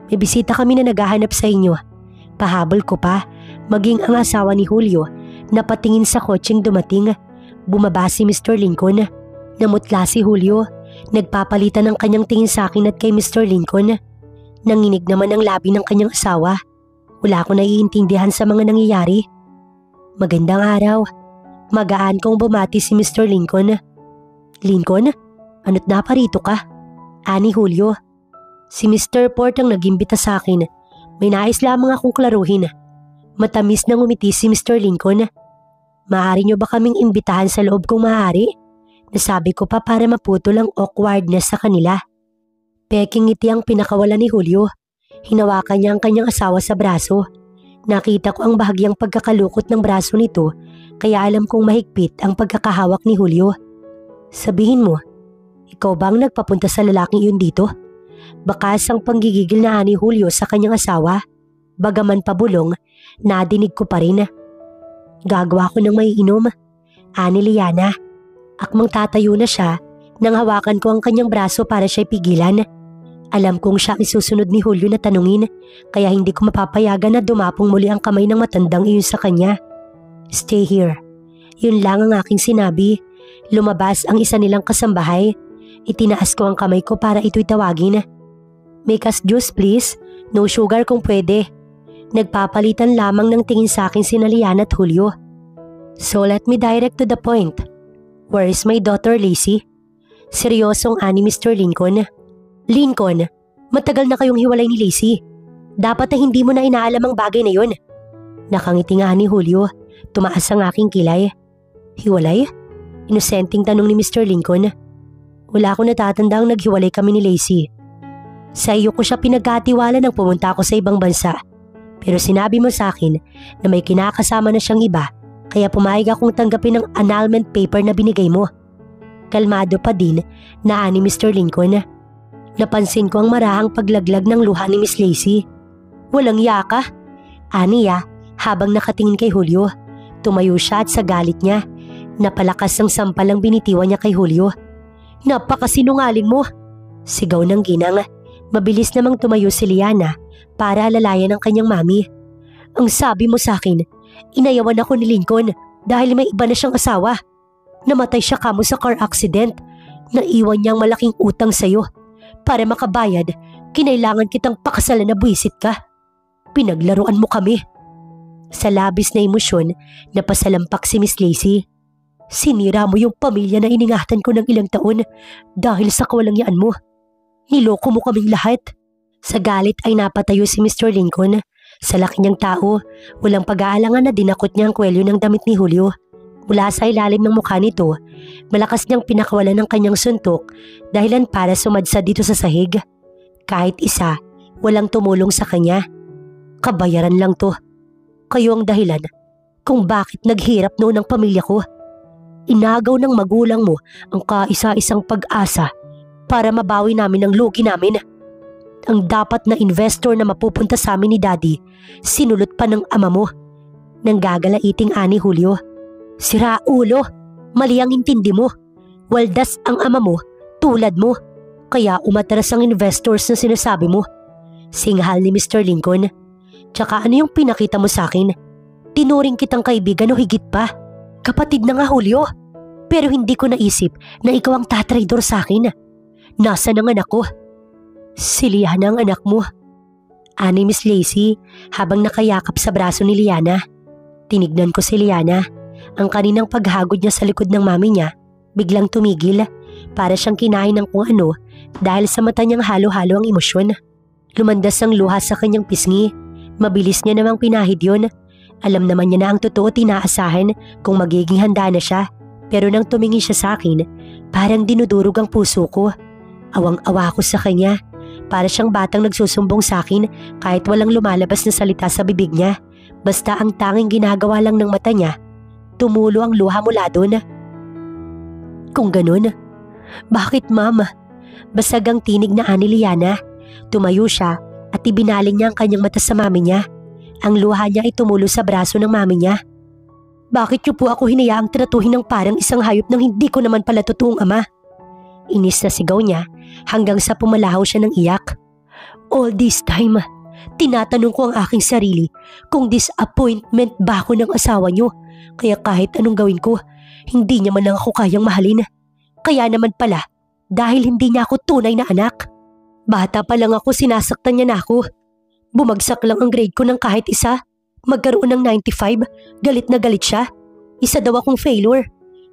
May bisita kami na naghahanap sa inyo. Pahabol ko pa, maging ang asawa ni Julio na patingin sa kotseng dumating. Bumaba si Mr. Lincoln. Namutla si Julio. Nagpapalitan ng kanyang tingin sa akin at kay Mr. Lincoln. Nanginig naman ang labi ng kanyang asawa. Wala ko naiintindihan sa mga nangyayari. Magandang araw. Magaan kong bumati si Mr. Lincoln. Lincoln? Ano't naparito ka? Ani Julio. Si Mr. Port ang nag-imbita sa akin. May nais lamang akong klaruhin. Matamis na ngumiti si Mr. Lincoln. Maaari niyo ba kaming imbitahan sa loob kung maaari? Nasabi ko pa para maputol ang awkwardness sa kanila. Peking ngiti ang pinakawalan ni Julio. Hinawakan niya ang kanyang asawa sa braso. Nakita ko ang bahagyang pagkakalukot ng braso nito, kaya alam kong mahigpit ang pagkakahawak ni Julio. Sabihin mo, ikaw bang nagpapunta sa lalaking iyon dito? Bakas ang panggigigil na ni Julio sa kanyang asawa. Bagaman pabulong, nadinig ko pa rin. Gagawa ko ng maiinom. Ani Liana. Akmang tatayo na siya nang hawakan ko ang kanyang braso para siya pigilan. Alam kong siya isusunod ni Julio na tanungin, kaya hindi ko mapapayagan na dumapong muli ang kamay ng matandang iyon sa kanya. Stay here. Yun lang ang aking sinabi. Lumabas ang isa nilang kasambahay. Itinaas ko ang kamay ko para ito'y tawagin. Make us juice please. No sugar kung pwede. Nagpapalitan lamang ng tingin sa akin si Liana at Julio. So let me direct to the point. Where is my daughter Lacey? Seryosong ani Mr. Lincoln. Lincoln, matagal na kayong hiwalay ni Lacey. Dapat na hindi mo na inaalam ang bagay na yun. Nakangiti nga ni Julio. Tumaas ang aking kilay. Hiwalay? Inosenteng tanong ni Mr. Lincoln. Wala akong natatandang naghiwalay kami ni Lacey. Sa iyo ko siya pinagkatiwala nang pumunta ako sa ibang bansa. Pero sinabi mo sa akin na may kinakasama na siyang iba, kaya pumayag akong tanggapin ang annulment paper na binigay mo. Kalmado pa din na ani Mr. Lincoln. Napansin ko ang marahang paglaglag ng luha ni Miss Lacey. Walang yaka. Aniya habang nakatingin kay Julio. Tumayo siya at sa galit niya, napalakas ang sampalang binitiwan niya kay Julio. Napakasinungaling mo! Sigaw ng ginang. Mabilis namang tumayo si Liana para alalayan ang kanyang mami. Ang sabi mo sa akin, inayawan ako ni Lincoln dahil may iba na siyang asawa. Namatay siya kamo sa car accident. Naiwan niya ang malaking utang sa'yo. Para makabayad, kinailangan kitang pakasalan na buwisit ka. Pinaglaruan mo kami. Sa labis na emosyon, napasalampak si Miss Lacey. Sinira mo yung pamilya na iningatan ko ng ilang taon dahil sa kawalangyaan mo. Niloko mo kaming lahat. Sa galit ay napatayo si Mr. Lincoln. Sa laki niyang tao, walang pag-aalangan na dinakot niya ang kwelyo ng damit ni Julio. Mula sa ilalim ng mukha nito, malakas niyang pinakawalan ng kanyang suntok dahilan para sumadsa dito sa sahig. Kahit isa, walang tumulong sa kanya. Kabayaran lang to. Kayo ang dahilan kung bakit naghirap noon ang pamilya ko. Inagaw ng magulang mo ang kaisa-isang pag-asa para mabawi namin ang lugi namin. Ang dapat na investor na mapupunta sa amin ni Daddy, sinulot pa ng ama mo. Nanggagalaiting ani Julio. Sira ulo, mali ang intindi mo. Waldas ang ama mo, tulad mo. Kaya umatras ang investors na sinasabi mo. Singhal ni Mr. Lincoln. Tsaka ano yung pinakita mo sa akin? Tinuring kitang kaibigan o higit pa. Kapatid na nga Julio. Pero hindi ko naisip na ikaw ang tatraidor sa akin. Nasaan ang anak ko? Si Liana ang anak mo. Ani Miss Lacey habang nakayakap sa braso ni Liana. Tinignan ko si Liana. Ang kaninang paghagod niya sa likod ng mami niya, biglang tumigil para siyang kinain ng kung ano dahil sa mata niyang halo-halo ang emosyon. Lumandas ang luha sa kanyang pisngi. Mabilis niya namang pinahid yun. Alam naman niya na ang totoo tinaasahan kung magiging handa na siya. Pero nang tumingin siya sa akin, parang dinudurog ang puso ko. Awang-awa ko sa kanya. Para siyang batang nagsusumbong sa akin kahit walang lumalabas na salita sa bibig niya. Basta ang tanging ginagawa lang ng mata niya, tumulo ang luha mula doon. Kung ganun, bakit mama? Basag ang tinig na ani Liana. Tumayo siya at ibinaling niya ang kanyang mata sa mami niya. Ang luha niya ay tumulo sa braso ng mami niya. Bakit niyo po ako hinayaang tratuhin ng parang isang hayop nang hindi ko naman pala totoong ama? Inis na sigaw niya hanggang sa pumalahaw siya ng iyak. All this time, tinatanong ko ang aking sarili kung disappointment ba ako ng asawa niyo. Kaya kahit anong gawin ko, hindi niya man lang ako kayang mahalin. Kaya naman pala, dahil hindi niya ako tunay na anak. Bata pa lang ako, sinasaktan niya na ako. Bumagsak lang ang grade ko ng kahit isa. Magkaroon ng 95, galit na galit siya. Isa daw akong failure.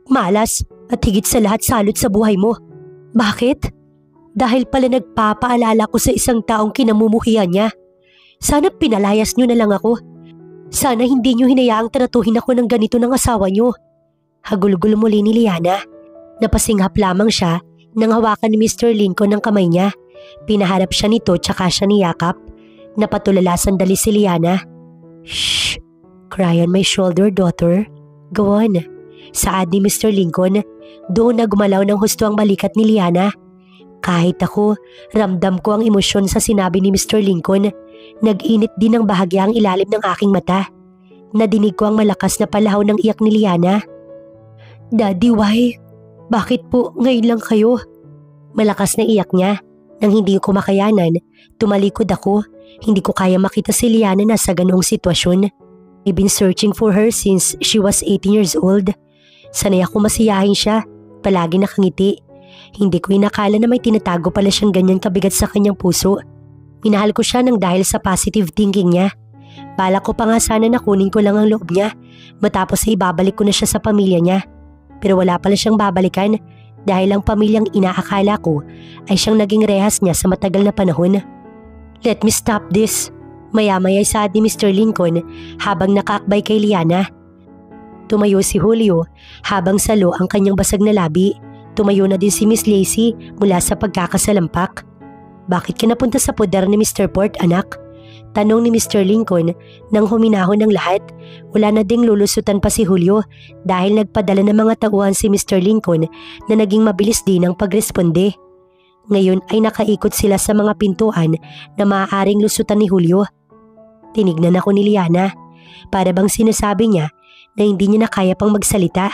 Malas at higit sa lahat salot sa buhay mo. Bakit? Dahil pala nagpapaalala ko sa isang taong kinamumuhian niya. Sana pinalayas niyo na lang ako. Sana hindi niyo hinayaang tratuhin ako ng ganito ng asawa niyo. Hagulgul muli ni Liana. Napasinghap lamang siya nang hawakan ni Mr. Lincoln ng kamay niya. Pinaharap siya nito tsaka siya niyakap. Napatulala sandali si Liana. Shh! Cry on my shoulder, daughter. Go on. Saad ni Mr. Lincoln. Doon na gumalaw ng husto ang balikat ni Liana. Kahit ako, ramdam ko ang emosyon sa sinabi ni Mr. Lincoln. Nag-init din ang bahagya ang ilalim ng aking mata. Nadinig ko ang malakas na palahaw ng iyak ni Liana. Daddy, why? Bakit po ngayon lang kayo? Malakas na iyak niya. Nang hindi ko makayanan, tumalikod ako. Hindi ko kaya makita si Liana na sa ganoong sitwasyon. I've been searching for her since she was 18 years old. Sanay ako masiyahin siya, palagi nakangiti. Hindi ko inakala na may tinatago pala siyang ganyan kabigat sa kanyang puso. Minahal ko siya nang dahil sa positive thinking niya. Balak ko pa nga sana na kunin ko lang ang loob niya matapos ay ibabalik ko na siya sa pamilya niya. Pero wala pala siyang babalikan dahil ang pamilyang inaakala ko ay siyang naging rehas niya sa matagal na panahon. Let me stop this. Maya-maya saad ni Mr. Lincoln habang nakaakbay kay Liana. Tumayo si Julio habang salo ang kanyang basag na labi. Tumayo na din si Miss Lacey mula sa pagkakasalampak. Bakit ka napunta sa poder ni Mr. Port, anak? Tanong ni Mr. Lincoln nang huminahon ng lahat. Wala na ding lulusutan pa si Julio dahil nagpadala ng mga tauhan si Mr. Lincoln na naging mabilis din ang pagresponde. Ngayon ay nakaikot sila sa mga pintuan na maaaring lusutan ni Julio. Tinignan ako ni Liana. Para bang sinasabi niya na hindi niya na kaya pang magsalita.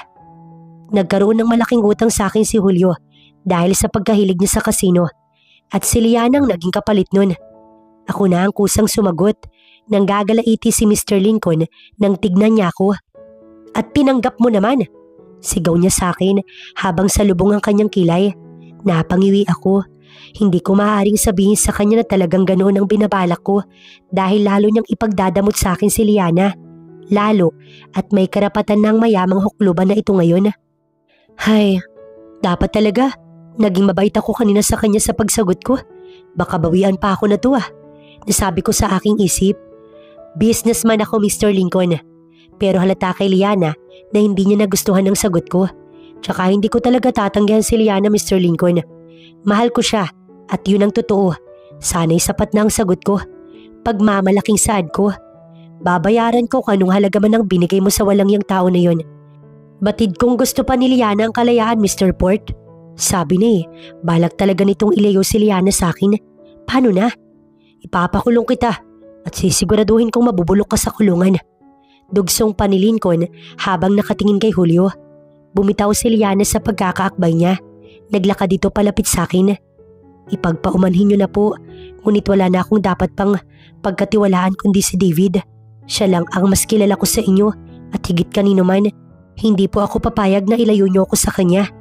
Nagkaroon ng malaking utang sa akin si Julio dahil sa pagkahilig niya sa kasino. At si Liana ang naging kapalit nun. Ako na ang kusang sumagot nang gagalaiti si Mr. Lincoln nang tignan niya ako. At pinanggap mo naman, sigaw niya sa akin habang salubong ang kanyang kilay. Napangiwi ako. Hindi ko maaaring sabihin sa kanya na talagang ganoon ang binabalak ko dahil lalo niyang ipagdadamot sa akin si Liana. Lalo at may karapatan ng mayamang hukluban na ito ngayon. Hay, dapat talaga Naging mabait ako kanina sa kanya sa pagsagot ko. Baka bawian pa ako na to Nasabi ko sa aking isip. Businessman ako, Mr. Lincoln. Pero halata kay Liana na hindi niya nagustuhan ang sagot ko. Tsaka hindi ko talaga tatanggihan si Liana, Mr. Lincoln. Mahal ko siya at yun ang totoo. Sana'y sapat na ang sagot ko. Pagmamalaking saad ko. Babayaran ko kung anong halaga man ang binigay mo sa walang yang tao na yun. Batid kong gusto pa ni Liana ang kalayaan, Mr. Port. Sabi na balak talaga nitong ilayo si Liana sa akin. Paano na? Ipapakulong kita at sisiguraduhin kong mabubulok ka sa kulungan. Dugsong pa ni Lincoln habang nakatingin kay Julio. Bumitaw si Liana sa pagkakaakbay niya. Naglakad dito palapit sa akin. Ipagpaumanhin niyo na po, ngunit wala na akong dapat pang pagkatiwalaan kundi si David. Siya lang ang mas kilala ko sa inyo at higit kanino man. Hindi po ako papayag na ilayo niyo ako sa kanya.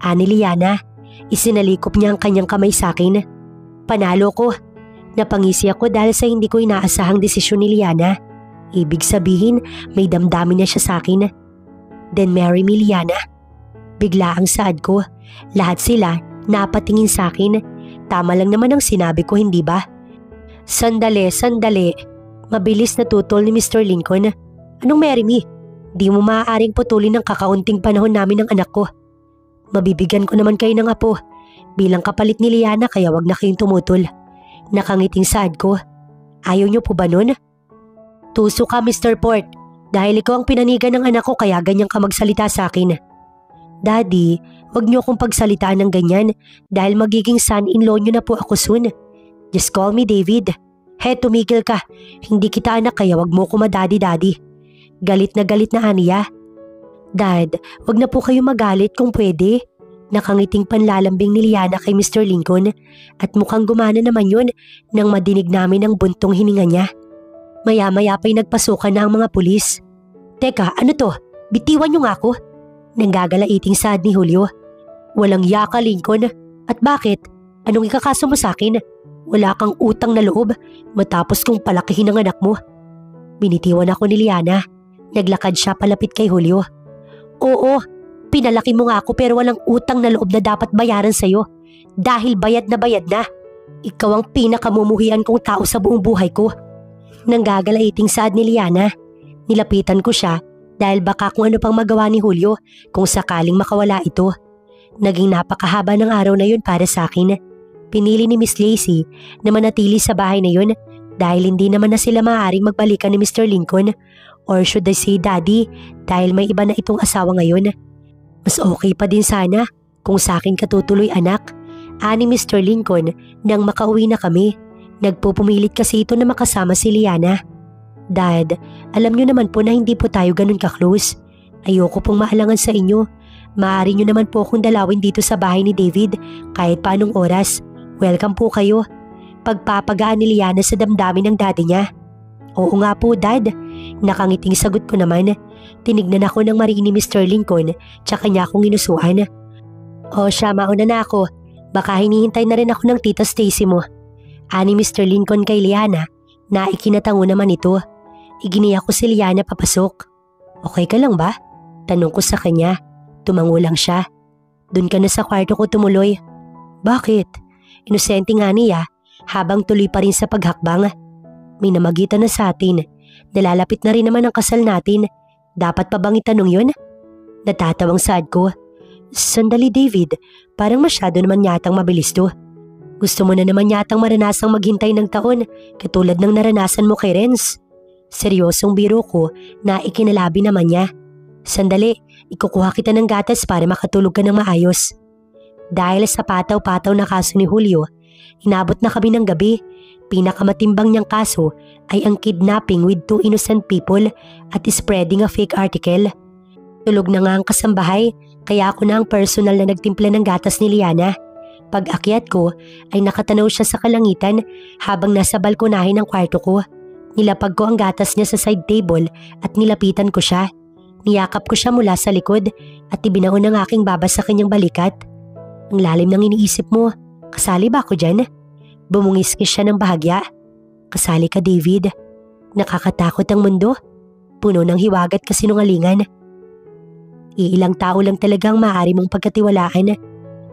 Ani Liana, isinalikop niya ang kanyang kamay sa akin. Panalo ko. Napangisi ako dahil sa hindi ko inaasahang desisyon ni Liana. Ibig sabihin, may damdamin niya siya sa akin. Then marry me, Liana. Bigla ang saad ko. Lahat sila napatingin sa akin. Tama lang naman ang sinabi ko, hindi ba? Sandali. Mabilis na tutol ni Mr. Lincoln. Anong marry me? Di mo maaaring putulin ng kakaunting panahon namin ng anak ko. Mabibigyan ko naman kayo ng apo. Bilang kapalit ni Liana kaya wag na kayong tumutol. Nakangiting saad ko. Ayaw niyo po ba nun? Tuso ka, Mr. Port. Dahil ikaw ang pinanigan ng anak ko kaya ganyan ka magsalita sa akin. Daddy, wag niyo akong pagsalitaan ng ganyan dahil magiging son-in-law niyo na po ako soon. Just call me David. Tumigil ka. Hindi kita anak kaya wag mo ko madadi-daddy. Galit na aniya. Dad, wag na po kayo magalit kung pwede. Nakangiting panlalambing ni Liana kay Mr. Lincoln at mukhang gumana naman yun nang madinig namin ang buntong hininga niya. Maya-maya pa'y nagpasukan na ang mga pulis. Teka, ano to? Bitiwan niyo nga ako. Nanggagalaiting saad ni Julio. Walang yaka, Lincoln. At bakit? Anong ikakaso mo sa akin? Wala kang utang na loob matapos kong palakihin ang anak mo. Binitiwan ako ni Liana. Naglakad siya palapit kay Julio. Oo, pinalaki mo nga ako pero walang utang na loob na dapat bayaran sa'yo. Dahil bayad na. Ikaw ang pinakamumuhian kong tao sa buong buhay ko. Nanggagalaiting saad ni Liana. Nilapitan ko siya dahil baka kung ano pang magawa ni Julio kung sakaling makawala ito. Naging napakahaba ng araw na yun para sa akin. Pinili ni Miss Lacey na manatili sa bahay na yun dahil hindi naman na sila maaaring magbalikan ni Mr. Lincoln or should I say Daddy dahil may iba na itong asawa ngayon. Mas okay pa din sana kung sa akin katutuloy anak. Ani Mr. Lincoln nang makauwi na kami. Nagpupumilit kasi ito na makasama si Liana. Dad, alam niyo naman po na hindi po tayo ganun ka-close. Ayoko pong maalangan sa inyo. Maaari niyo naman po akong dalawin dito sa bahay ni David kahit paanong oras. Welcome po kayo. Pagpapagaan ni Liana sa damdamin ng daddy niya. Oo nga po, Dad. Nakangiting sagot ko naman. Tinignan ako ng mariin ni Mr. Lincoln tsaka niya akong inusuan. O siya, mauna na ako. Baka hinihintay na rin ako ng tita Stacy mo. Ani Mr. Lincoln kay Liana na ikinatango naman ito. Iginiya ko si Liana papasok. Okay ka lang ba? Tanong ko sa kanya. Tumango lang siya. Doon ka na sa kwarto ko tumuloy. Bakit? Inosente nga niya habang tuloy pa rin sa paghakbang. May namagitan na sa atin. Nalalapit na rin naman ang kasal natin. Dapat pa bang itanong yun? Natatawang saad ko. Sandali David, parang masyado naman yatang mabilis to. Gusto mo na naman yatang maranasang maghintay ng taon katulad ng naranasan mo kay Renz. Seryosong biro ko na ikinalabi naman niya. Sandali, ikukuha kita ng gatas para makatulog ka ng maayos. Dahil sa pataw-pataw na kaso ni Julio, inabot na kami ng gabi. Pinakamatimbang niyang kaso ay ang kidnapping with 2 innocent people at spreading a fake article. Tulog na nga ang kasambahay kaya ako na ang personal na nagtimpla ng gatas ni Liana. Pag-akyat ko ay nakatanaw siya sa kalangitan habang nasa balkonahin ng kwarto ko. Nilapag ko ang gatas niya sa side table at nilapitan ko siya. Niyakap ko siya mula sa likod at ibinaon ang aking baba sa kanyang balikat. Ang lalim ng iniisip mo, kasali ba ako dyan? Bumungis siya ng bahagya. Kasali ka David. Nakakatakot ang mundo. Puno ng hiwagat kasinungalingan. Iilang tao lang talagang maaari mong pagkatiwalaan.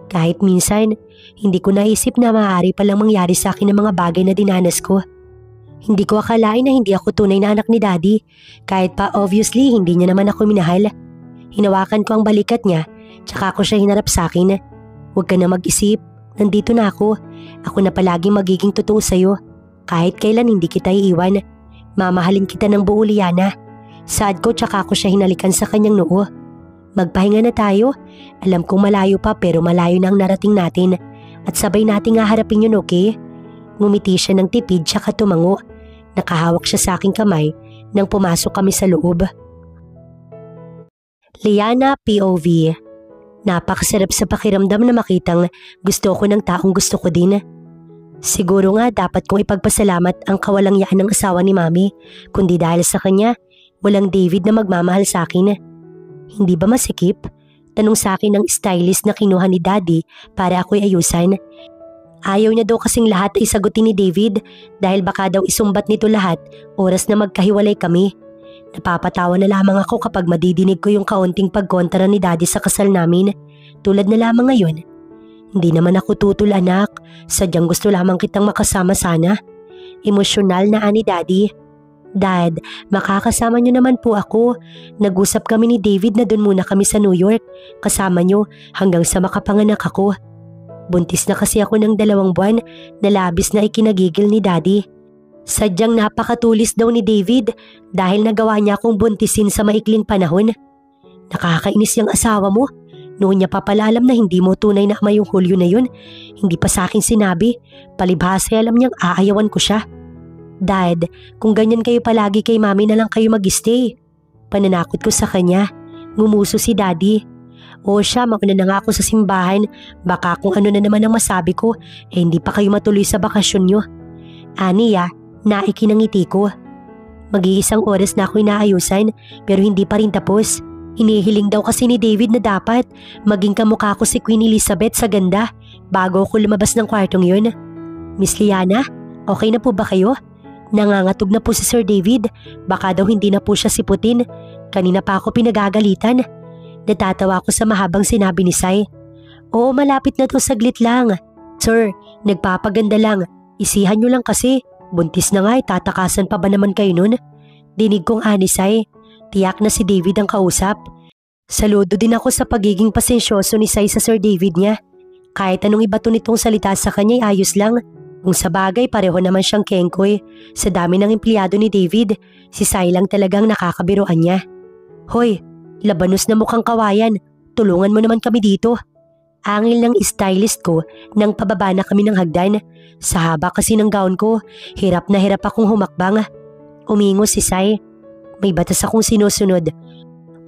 Kahit minsan, hindi ko naisip na maaari palang mangyari sa akin ang mga bagay na dinanas ko. Hindi ko akalain na hindi ako tunay na anak ni Daddy, kahit pa obviously hindi niya naman ako minahal. Hinawakan ko ang balikat niya, tsaka ko siya hinarap sa akin. Huwag ka na mag-isip, nandito na ako. Ako na palaging magiging totoo sa'yo. Kahit kailan hindi kita iiwan. Mamahalin kita ng buo, Liana. Saad ko tsaka ko siya hinalikan sa kanyang noo. Magpahinga na tayo. Alam kong malayo pa pero malayo na ang narating natin. At sabay nating haharapin yun, okay? Ngumiti siya ng tipid tsaka tumango. Nakahawak siya sa aking kamay nang pumasok kami sa loob. Liana POV. Napakasarap sa pakiramdam na makitang gusto ko ng taong gusto ko din. Siguro nga dapat kong ipagpasalamat ang kawalangyaan ng asawa ni Mami, kundi dahil sa kanya, walang David na magmamahal sa akin. Hindi ba masikip? Tanong sa akin ng stylist na kinuha ni Daddy para ako'y ayusan. Ayaw niya daw kasing lahat ay sagutin ni David dahil baka daw isumbat nito lahat oras na magkahiwalay kami. Napapatawa na lamang ako kapag madidinig ko yung kaunting pagkontra ni Daddy sa kasal namin. Tulad na lamang ngayon. Hindi naman ako tutol, anak. Sadyang gusto lamang kitang makasama sana. Emosyonal na ani Daddy. Dad, makakasama niyo naman po ako. Nag-usap kami ni David na doon muna kami sa New York. Kasama niyo hanggang sa makapanganak ako. Buntis na kasi ako ng 2 buwan na labis na ikinagigil ni Daddy. Sadyang napakatulis daw ni David dahil nagawa niya akong buntisin sa maikling panahon. Nakakainis yung asawa mo. Noon niya pa pala alam na hindi mo tunay na ama yung Julio na yun. Hindi pa sa akin sinabi. Palibhasa alam niyang aayawan ko siya. Dad, kung ganyan kayo palagi kay Mami na lang kayo mag-stay. Pananakot ko sa kanya. Ngumuso si Daddy. O siya, mauna na nga ako sa simbahan. Baka kung ano na naman ang masabi ko, hindi pa kayo matuloy sa bakasyon nyo. Aniya, naikinangiti ko. Mag-iisang oras na ako inaayusan pero hindi pa rin tapos. Hinihiling daw kasi ni David na dapat maging kamukha ko si Queen Elizabeth sa ganda bago ako lumabas ng kwartong yun. Miss Liana, okay na po ba kayo? Nangangatog na po si Sir David. Baka daw hindi na po siya siputin. Kanina pa ako pinagagalitan. Natatawa ako sa mahabang sinabi ni Sai. Oo, malapit na to, saglit lang. Sir, nagpapaganda lang. Isihan nyo lang kasi. Buntis na nga, tatakasan pa ba naman kayo nun? Dinig kong ani Sai. Tiyak na si David ang kausap. Saludo din ako sa pagiging pasensyoso ni Sai sa Sir David niya. Kahit anong iba to nitong salita sa kanya ay ayos lang. Kung sa bagay pareho naman siyang kengkoy. Sa dami ng empleyado ni David, si Sai lang talagang nakakabiruan niya. Hoy, labanos na mukhang kawayan. Tulungan mo naman kami dito. Angil ng stylist ko nang pababa na kami ng hagdan. Sa haba kasi ng gown ko, hirap na hirap akong humakbang. Umingo si Sai. May batas akong sinusunod.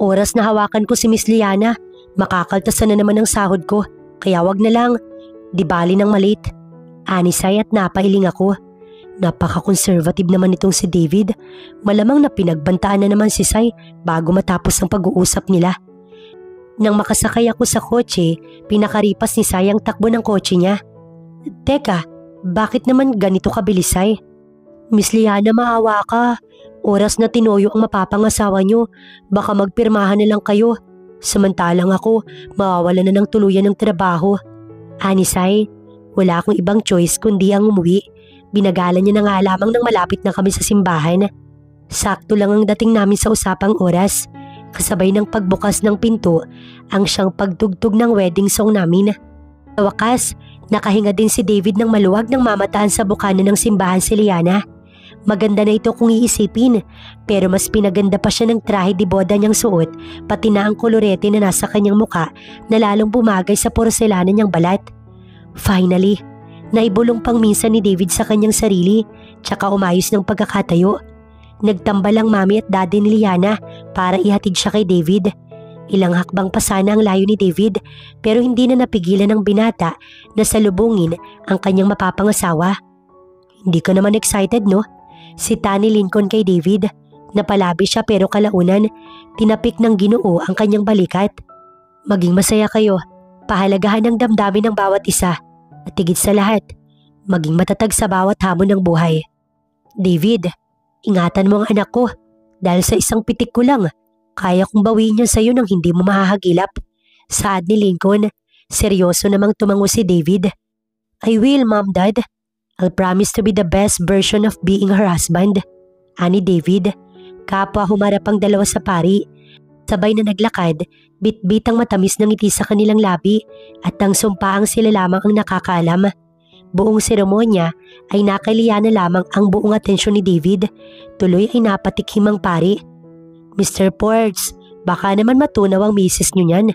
Oras na hawakan ko si Miss Liana, makakaltasan na naman ang sahod ko. Kaya wag na lang. Di bali ng malit. Anisay at napailing ako. Napaka-conservative naman itong si David. Malamang na pinagbantaan na naman si Sai bago matapos ang pag-uusap nila. Nang makasakay ako sa kotse, pinakaripas ni Sai ang takbo ng kotse niya. Teka, bakit naman ganito kabilis, Sai? Miss Liana, maawa ka. Oras na tinoyo ang mapapangasawa niyo, baka magpirmahan na lang kayo. Samantalang ako, mawawala na ng tuluyan ng trabaho. Anisay, wala akong ibang choice kundi ang umuwi. Binagalan niya na nga lamang nang malapit na kami sa simbahan. Sakto lang ang dating namin sa usapang oras. Kasabay ng pagbukas ng pinto, ang siyang pagtugtog ng wedding song namin. Sa wakas, nakahinga din si David ng maluwag nang mamataan sa bukana ng simbahan si Liana. Maganda na ito kung iisipin, pero mas pinaganda pa siya ng trahe de boda niyang suot, pati na ang kolorete na nasa kanyang muka na lalong bumagay sa porselana niyang balat. Finally, naibulong pang minsan ni David sa kanyang sarili, tsaka umayos ng pagkakatayo. Nagtambal ang Mami at Daddy ni Liana para ihatid siya kay David. Ilang hakbang pa sana ang layo ni David, pero hindi na napigilan ng binata na salubungin ang kanyang mapapangasawa. Hindi ka naman excited, no? Si Tani Lincoln kay David. Napalabi siya pero kalaunan, tinapik ng Ginoo ang kanyang balikat. Maging masaya kayo. Pahalagahan ang damdamin ng bawat isa. At higit sa lahat, maging matatag sa bawat hamon ng buhay. David, ingatan mo ang anak ko. Dahil sa isang pitik ko lang, kaya kong bawiin yan sa'yo nang hindi mo mahahagilap. Saad ni Lincoln. Seryoso namang tumango si David. I will, Mom, Dad. I'll promise to be the best version of being her husband. Ani David. Kapwa humarap ang dalawa sa pari. Sabay na naglakad, bit-bit ang matamis ng ngiti sa kanilang labi at ang sumpaang sila lamang ang nakakaalam. Buong seremonya ay nakaliya na lamang ang buong atensyon ni David. Tuloy ay napatikhim ang pari. Mr. Ports, baka naman matunaw ang misis niyo niyan.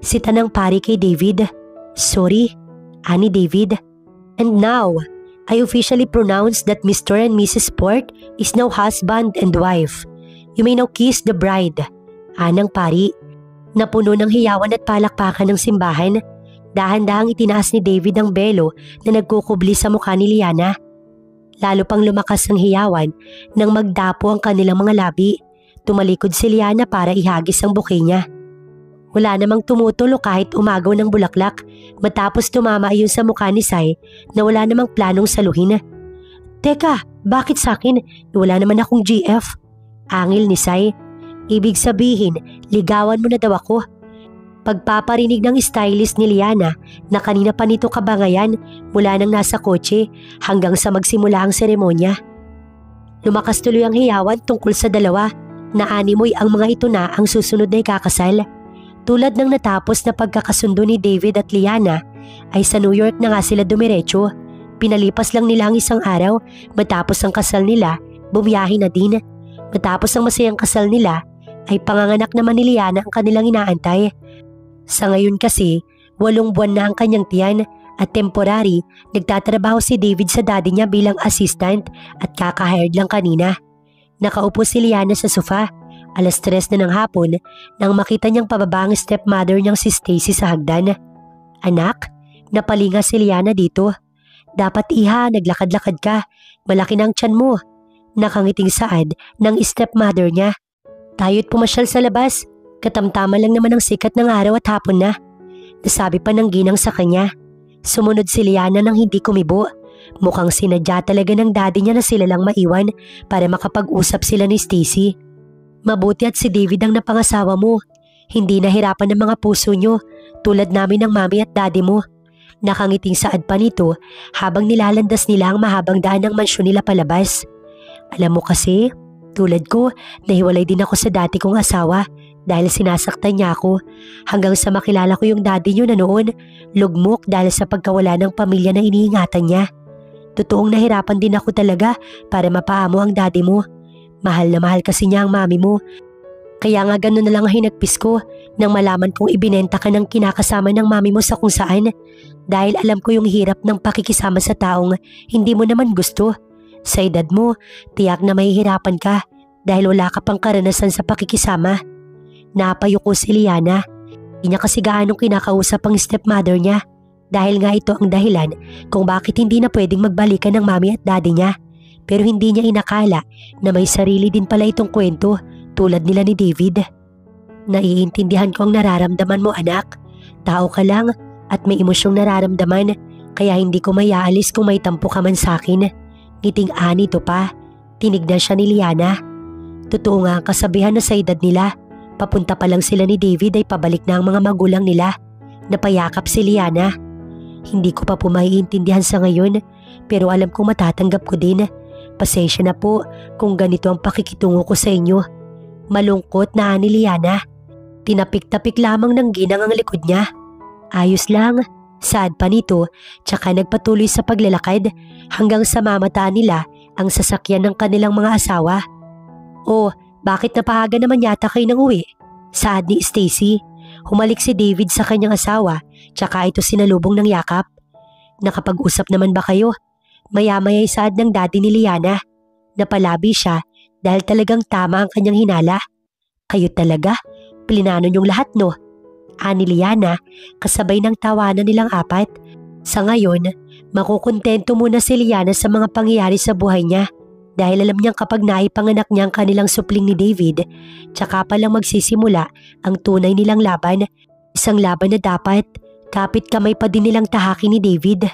Sita ng pari kay David. Sorry, ani David. And now, I officially pronounce that Mr. and Mrs. Port is now husband and wife. You may now kiss the bride. Anang pari. Napuno ng hiyawan at palakpakan ng simbahan. Dahan-dahang itinaas ni David ang belo na nagkukubli sa mukha ni Liana. Lalo pang lumakas ang hiyawan nang magdapo ang kanilang mga labi. Tumalikod si Liana para ihagis ang buke niya. Wala namang tumutulo kahit umagaw ng bulaklak matapos tumama ayon sa mukha ni Sai na wala namang planong saluhin. Teka, bakit sa akin? Wala naman akong GF. Angil ni Sai. Ibig sabihin, ligawan mo na daw ako. Pagpaparinig ng stylist ni Liana na kanina pa nito kabangayan mula nang nasa kotse hanggang sa magsimula ang seremonya. Lumakas tuloy ang hiyawan tungkol sa dalawa na animoy ang mga ito na ang susunod na ikakasal. Tulad ng natapos na pagkakasundo ni David at Liana ay sa New York na nga sila dumiretso. Pinalipas lang nila ang isang araw matapos ang kasal nila, bumiyahe na din. Matapos ang masayang kasal nila ay panganganak naman ni Liana ang kanilang inaantay. Sa ngayon kasi, 8 buwan na ang kanyang tiyan at temporary nagtatrabaho si David sa daddy niya bilang assistant at kaka-hired lang kanina. Nakaupo si Liana sa sofa, 3:00 na ng hapon nang makita niyang pababa ang stepmother niyang si Stacy sa hagdan. Anak, napalinga si Liana dito. Dapat iha, naglakad-lakad ka, malaki ng tiyan mo. Nakangiting saad ng stepmother niya. Tayo't pumasyal sa labas. Katamtama lang naman ang sikat ng araw at hapon na. Nasabi pa ng ginang sa kanya. Sumunod si Liana nang hindi kumibo. Mukhang sinadya talaga ng daddy niya na sila lang maiwan para makapag-usap sila ni Stacy. Mabuti at si David ang napangasawa mo. Hindi nahirapan ng mga puso nyo tulad namin ng mami at daddy mo. Nakangiting saad pa nito habang nilalandas nila ang mahabang daan ng mansyon nila palabas. Alam mo kasi, tulad ko, nahiwalay din ako sa dati kong asawa. Dahil sinasaktan niya ako hanggang sa makilala ko yung daddy niyo na noon, lugmok dahil sa pagkawala ng pamilya na iniingatan niya. Totoong nahirapan din ako talaga para mapaamo ang daddy mo. Mahal na mahal kasi niya ang mami mo. Kaya nga ganun na lang ang hinagpis ko nang malaman kong ibinenta ka ng kinakasama ng mami mo sa kung saan. Dahil alam ko yung hirap ng pakikisama sa taong hindi mo naman gusto. Sa edad mo, tiyak na mahihirapan ka dahil wala ka pang karanasan sa pakikisama. Napayuko si Liana. Hindi niya kasi gaanong kinakausap ang stepmother niya dahil nga ito ang dahilan kung bakit hindi na pwedeng magbalikan ng mami at daddy niya. Pero hindi niya inakala na may sarili din pala itong kwento tulad nila ni David. Naiintindihan ko ang nararamdaman mo, anak. Tao ka lang at may emosyong nararamdaman kaya hindi ko mayaalis kung may tampo ka man sa akin. Ngiting ani to pa. Tinignan siya ni Liana. Totoo nga ang kasabihan na sa edad nila, papunta pa lang sila ni David ay pabalik na ang mga magulang nila. Napayakap si Liana. Hindi ko pa po maiintindihan sa ngayon pero alam kong matatanggap ko din. Pasensya na po kung ganito ang pakikitungo ko sa inyo. Malungkot na ani Liana. Tinapik-tapik lamang ng ginang ang likod niya. Ayos lang, saad pa nito tsaka nagpatuloy sa paglalakad hanggang sa mamataan nila ang sasakyan ng kanilang mga asawa. Oh, bakit napahaga naman yata kayo ng uwi? Saad ni Stacy. Humalik si David sa kanyang asawa tsaka ito sinalubong ng yakap. Nakapag-usap naman ba kayo? Maya-maya'y saad ng daddy ni Liana. Napalabi siya dahil talagang tama ang kanyang hinala. Kayo talaga? Plinano niyong lahat no? Ani Liana kasabay ng tawanan nilang apat. Sa ngayon, makukontento muna si Liana sa mga pangyayari sa buhay niya. Dahil alam niyang kapag naipanganak niya ang kanilang supling ni David, tsaka palang magsisimula ang tunay nilang laban, isang laban na dapat kapit kamay pa din nilang tahakin ni David.